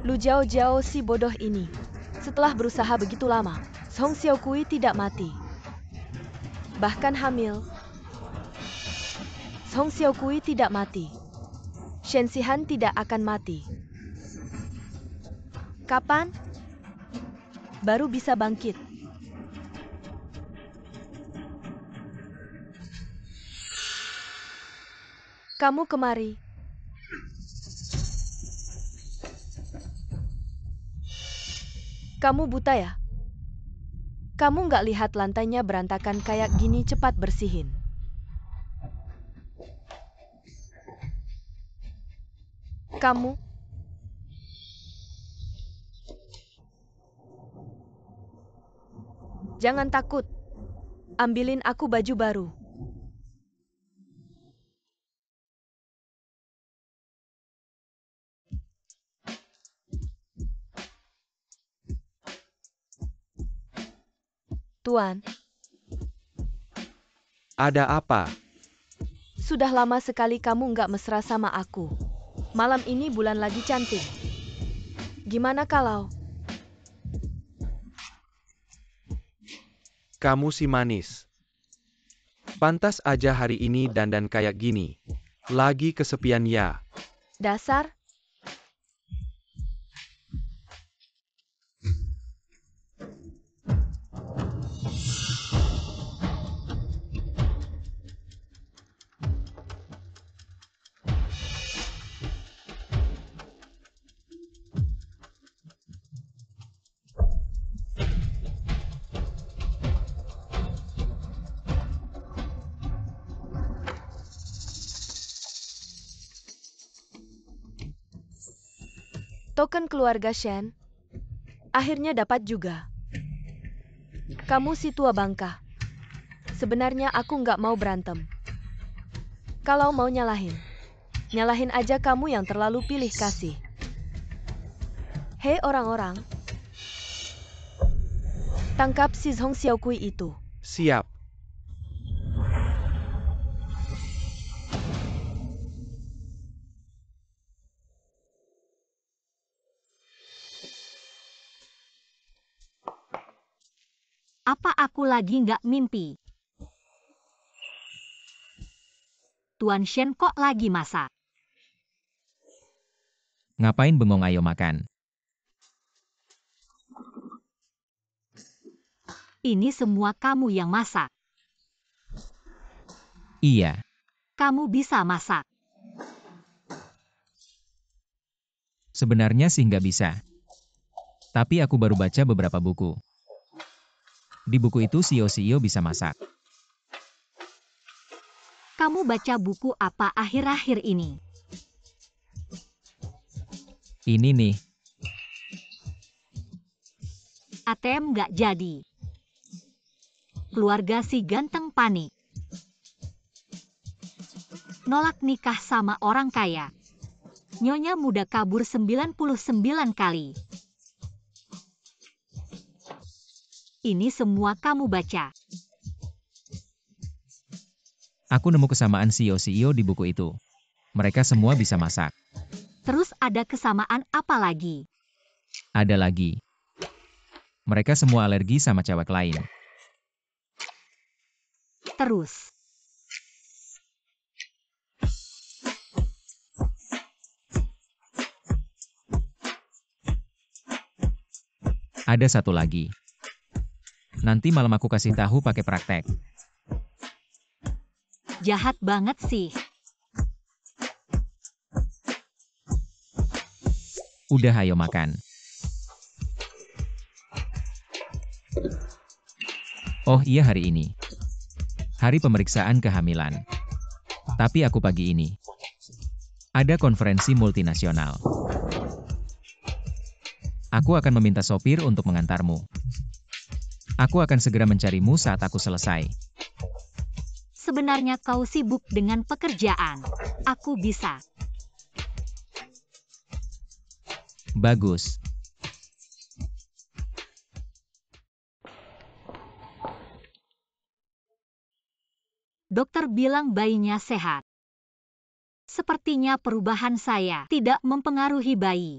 Lu Jiao Jiao, si bodoh ini. Setelah berusaha begitu lama, Song Xiaokui tidak mati. Bahkan hamil. Song Xiaokui tidak mati. Shen Xihan tidak akan mati. Kapan? Baru bisa bangkit. Kamu kemari. Kamu buta ya? Kamu nggak lihat lantainya berantakan kayak gini, cepat bersihin. Kamu? Jangan takut. Ambilin aku baju baru. Tuan. Ada apa? Sudah lama sekali kamu nggak mesra sama aku. Malam ini bulan lagi cantik. Gimana kalau? Kamu si manis. Pantas aja hari ini dandan kayak gini. Lagi kesepian ya. Dasar. Token keluarga Shen. Akhirnya dapat juga. Kamu si tua bangka. Sebenarnya aku nggak mau berantem. Kalau mau nyalahin, nyalahin aja kamu yang terlalu pilih kasih. Hei orang-orang. Tangkap si Song Xiaokui itu. Siap. Apa aku lagi nggak mimpi? Tuan Shen kok lagi masak? Ngapain bengong, ayo makan. Ini semua kamu yang masak. Iya, Kamu bisa masak. sebenarnya sih nggak bisa. Tapi aku baru baca beberapa buku. Di buku itu Sio bisa masak. Kamu baca buku apa akhir-akhir ini? Ini nih, ATM nggak jadi. Keluarga si ganteng panik. Nolak nikah sama orang kaya. Nyonya muda kabur 99 kali. Ini semua kamu baca. aku nemu kesamaan Sio di buku itu. Mereka semua bisa masak. Terus ada kesamaan apa lagi? Ada lagi. Mereka semua alergi sama cewek lain. Terus. Ada satu lagi. Nanti malam aku kasih tahu pakai praktek. Jahat banget sih. Udah, ayo makan. Oh iya, hari ini. Hari pemeriksaan kehamilan. Tapi aku pagi ini. Ada konferensi multinasional. Aku akan meminta sopir untuk mengantarmu. Aku akan segera mencarimu saat aku selesai. Sebenarnya kau sibuk dengan pekerjaan. Aku bisa. Bagus. Dokter bilang bayinya sehat. Sepertinya perubahan saya tidak mempengaruhi bayi.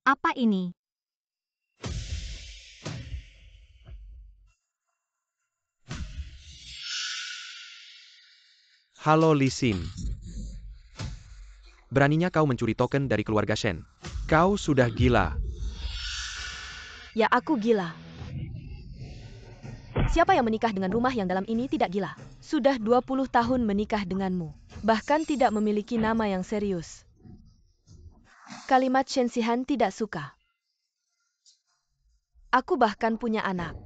Apa ini? Halo Li Xin. Beraninya kau mencuri token dari keluarga Shen. Kau sudah gila. Ya aku gila. Siapa yang menikah dengan rumah yang dalam ini tidak gila? Sudah 20 tahun menikah denganmu. Bahkan tidak memiliki nama yang serius. Kalimat Shen Xihan tidak suka. Aku bahkan punya anak.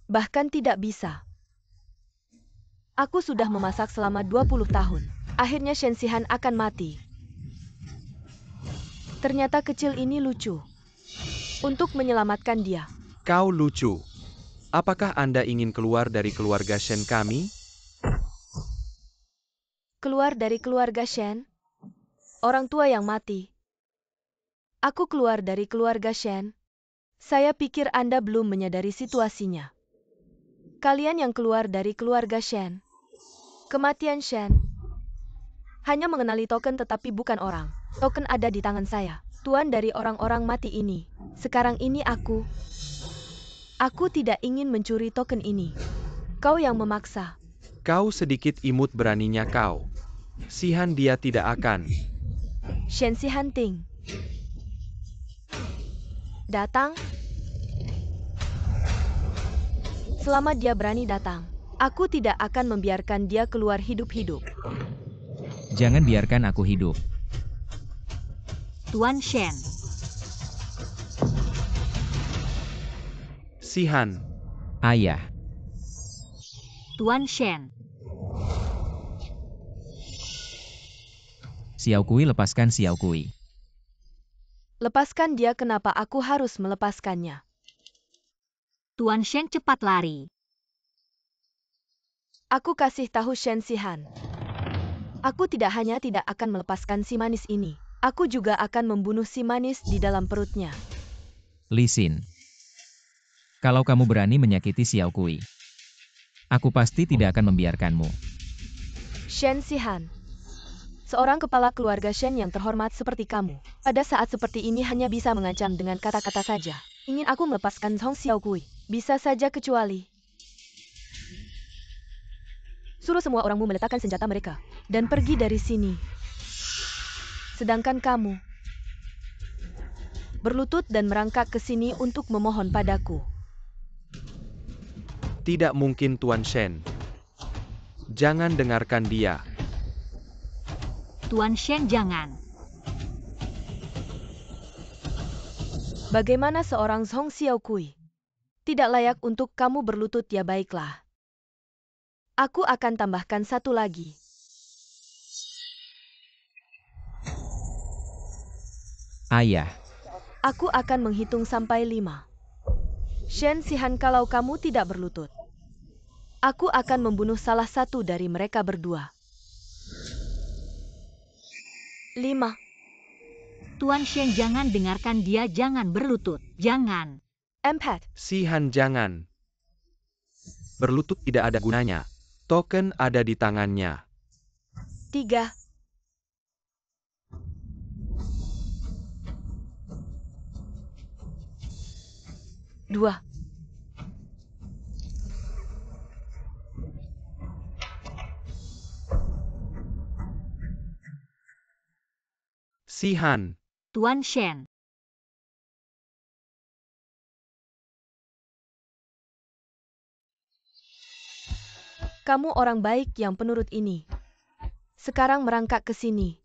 Bahkan tidak bisa. Aku sudah memasak selama 20 tahun. Akhirnya Shen Xihan akan mati. Ternyata kecil ini lucu. Untuk menyelamatkan dia. Kau lucu. Apakah Anda ingin keluar dari keluarga Shen kami? Keluar dari keluarga Shen? Orang tua yang mati. Aku keluar dari keluarga Shen? Saya pikir Anda belum menyadari situasinya. Kalian yang keluar dari keluarga Shen. Kematian Shen. Hanya mengenali token tetapi bukan orang. Token ada di tangan saya. Tuan dari orang-orang mati ini. Sekarang ini aku. Aku tidak ingin mencuri token ini. Kau yang memaksa. Kau sedikit imut beraninya kau. Xihan dia tidak akan. Shen Xihan Ting. Datang. Selama dia berani datang, aku tidak akan membiarkan dia keluar hidup-hidup. Jangan biarkan aku hidup. Tuan Shen. Xihan. Ayah. Tuan Shen. Xiao Kui, lepaskan Xiao Kui. Lepaskan dia, kenapa aku harus melepaskannya? Tuan Shen cepat lari. Aku kasih tahu Shen Xihan. Aku tidak hanya tidak akan melepaskan si manis ini. Aku juga akan membunuh si manis di dalam perutnya. Li Xin. Kalau kamu berani menyakiti Xiao Kui, aku pasti tidak akan membiarkanmu. Shen Xihan. Seorang kepala keluarga Shen yang terhormat seperti kamu, pada saat seperti ini hanya bisa mengancam dengan kata-kata saja. Ingin aku melepaskan Hong Xiao Kui? Bisa saja kecuali. Suruh semua orangmu meletakkan senjata mereka dan pergi dari sini. Sedangkan kamu berlutut dan merangkak ke sini untuk memohon padaku. Tidak mungkin Tuan Shen. Jangan dengarkan dia. Tuan Shen jangan. Bagaimana seorang Hong Xiao Kui? Tidak layak untuk kamu berlutut, ya baiklah. Aku akan tambahkan satu lagi. Ayah. Aku akan menghitung sampai 5. Shen Xihan, kalau kamu tidak berlutut, aku akan membunuh salah satu dari mereka berdua. 5. Tuan Shen jangan dengarkan dia, jangan berlutut. Jangan. 4. Xihan jangan. Berlutut tidak ada gunanya. Token ada di tangannya. 3. 2. Xihan. Tuan Shen. Kamu orang baik yang penurut ini. Sekarang merangkak ke sini.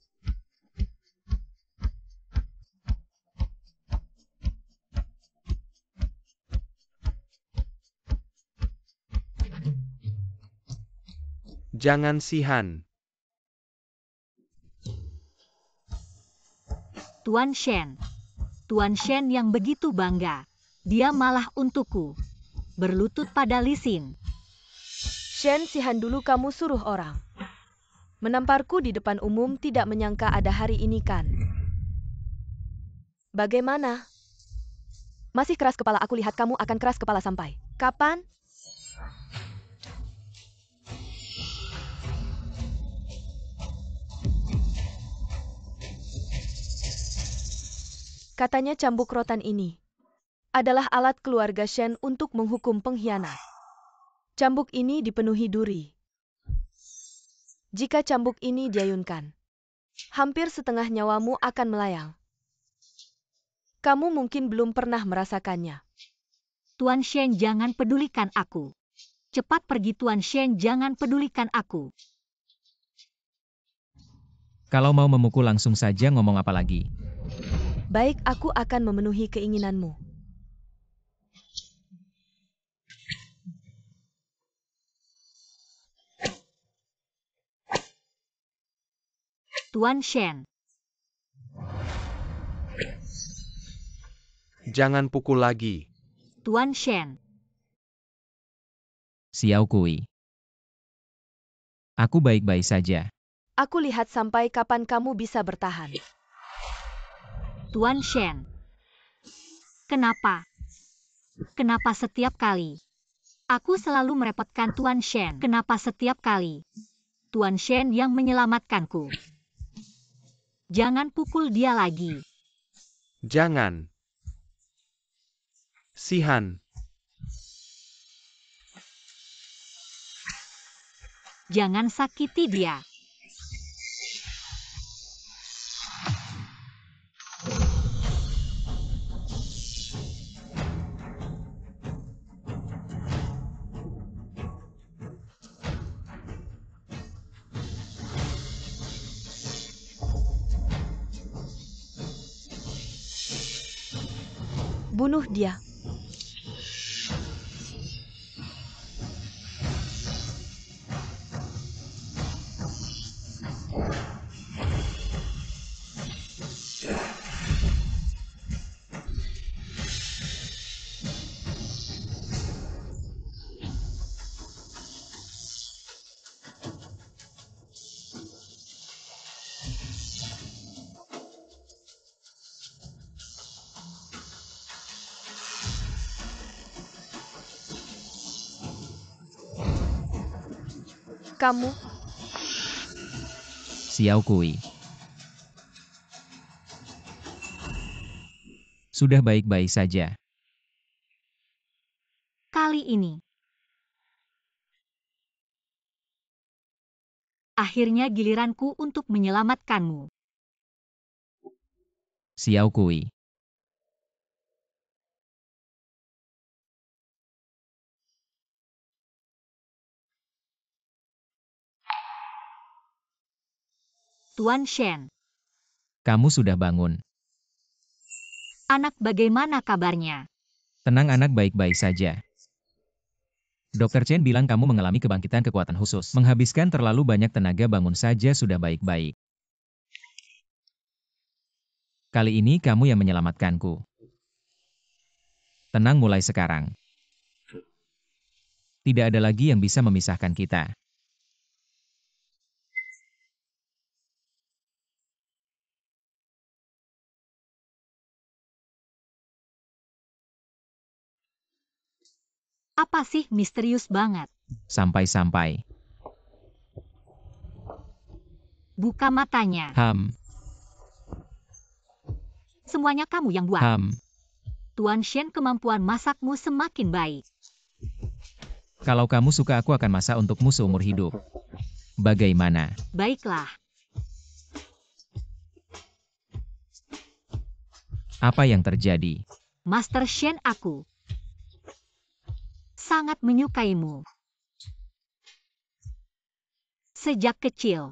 Jangan Xihan. Tuan Shen. Tuan Shen yang begitu bangga. Dia malah untukku. Berlutut pada Li Xin. Shen Xihan, dulu kamu suruh orang menamparku di depan umum, tidak menyangka ada hari ini kan? Bagaimana? Masih keras kepala, aku lihat kamu akan keras kepala sampai kapan? Katanya cambuk rotan ini adalah alat keluarga Shen untuk menghukum pengkhianat. Cambuk ini dipenuhi duri. Jika cambuk ini diayunkan, hampir setengah nyawamu akan melayang. Kamu mungkin belum pernah merasakannya. Tuan Shen, jangan pedulikan aku. Cepat pergi Tuan Shen, jangan pedulikan aku. Kalau mau memukul langsung saja ngomong apa lagi. Baik, aku akan memenuhi keinginanmu. Tuan Shen, Jangan pukul lagi. Tuan Shen, Xiao Kui. Aku baik-baik saja. Aku lihat sampai kapan kamu bisa bertahan. Tuan Shen. Kenapa? Kenapa setiap kali? Aku selalu merepotkan Tuan Shen. Kenapa setiap kali? Tuan Shen yang menyelamatkanku. Jangan pukul dia lagi. Jangan. Sihan. Jangan sakiti dia. Bunuh dia. Kamu, Xiao Kui. Sudah baik-baik saja. Kali ini. Akhirnya giliranku untuk menyelamatkanmu. Xiao Kui. Tuan Shen. Kamu sudah bangun. Anak, bagaimana kabarnya? Tenang anak, baik-baik saja. Dokter Chen bilang kamu mengalami kebangkitan kekuatan khusus. Menghabiskan terlalu banyak tenaga, bangun saja sudah baik-baik. Kali ini kamu yang menyelamatkanku. Tenang mulai sekarang. Tidak ada lagi yang bisa memisahkan kita. Apa sih misterius banget? Sampai-sampai. Buka matanya. Semuanya kamu yang buat. Tuan Shen, kemampuan masakmu semakin baik. Kalau kamu suka, aku akan masak untukmu seumur hidup. Bagaimana? Baiklah. Apa yang terjadi? Master Shen, aku sangat menyukaimu. Sejak kecil,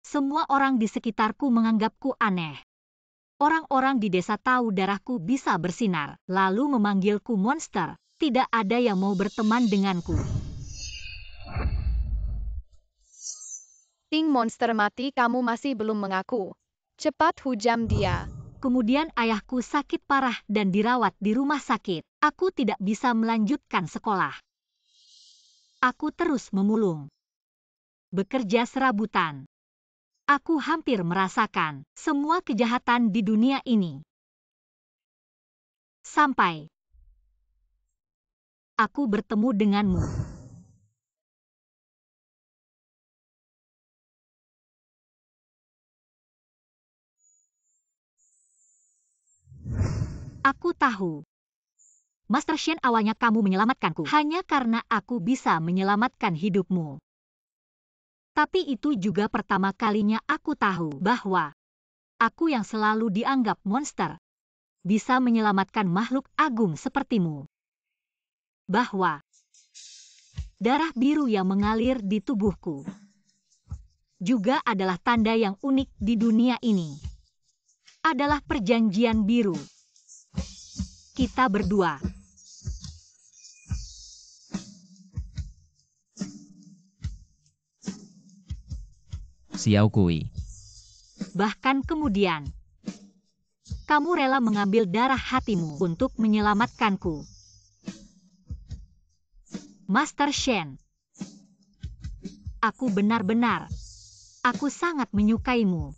semua orang di sekitarku menganggapku aneh. Orang-orang di desa tahu darahku bisa bersinar, lalu memanggilku monster. Tidak ada yang mau berteman denganku. Ting monster mati, kamu masih belum mengaku. Cepat hujam dia. Kemudian ayahku sakit parah dan dirawat di rumah sakit. Aku tidak bisa melanjutkan sekolah. Aku terus memulung. Bekerja serabutan. Aku hampir merasakan semua kejahatan di dunia ini. Sampai aku bertemu denganmu. Aku tahu. Master Shen, awalnya kamu menyelamatkanku hanya karena aku bisa menyelamatkan hidupmu. Tapi itu juga pertama kalinya aku tahu bahwa aku yang selalu dianggap monster bisa menyelamatkan makhluk agung sepertimu. Bahwa darah biru yang mengalir di tubuhku juga adalah tanda yang unik di dunia ini. Adalah perjanjian biru. Kita berdua. Xiao Kui. Bahkan kemudian, kamu rela mengambil darah hatimu untuk menyelamatkanku. Master Shen, aku sangat menyukaimu.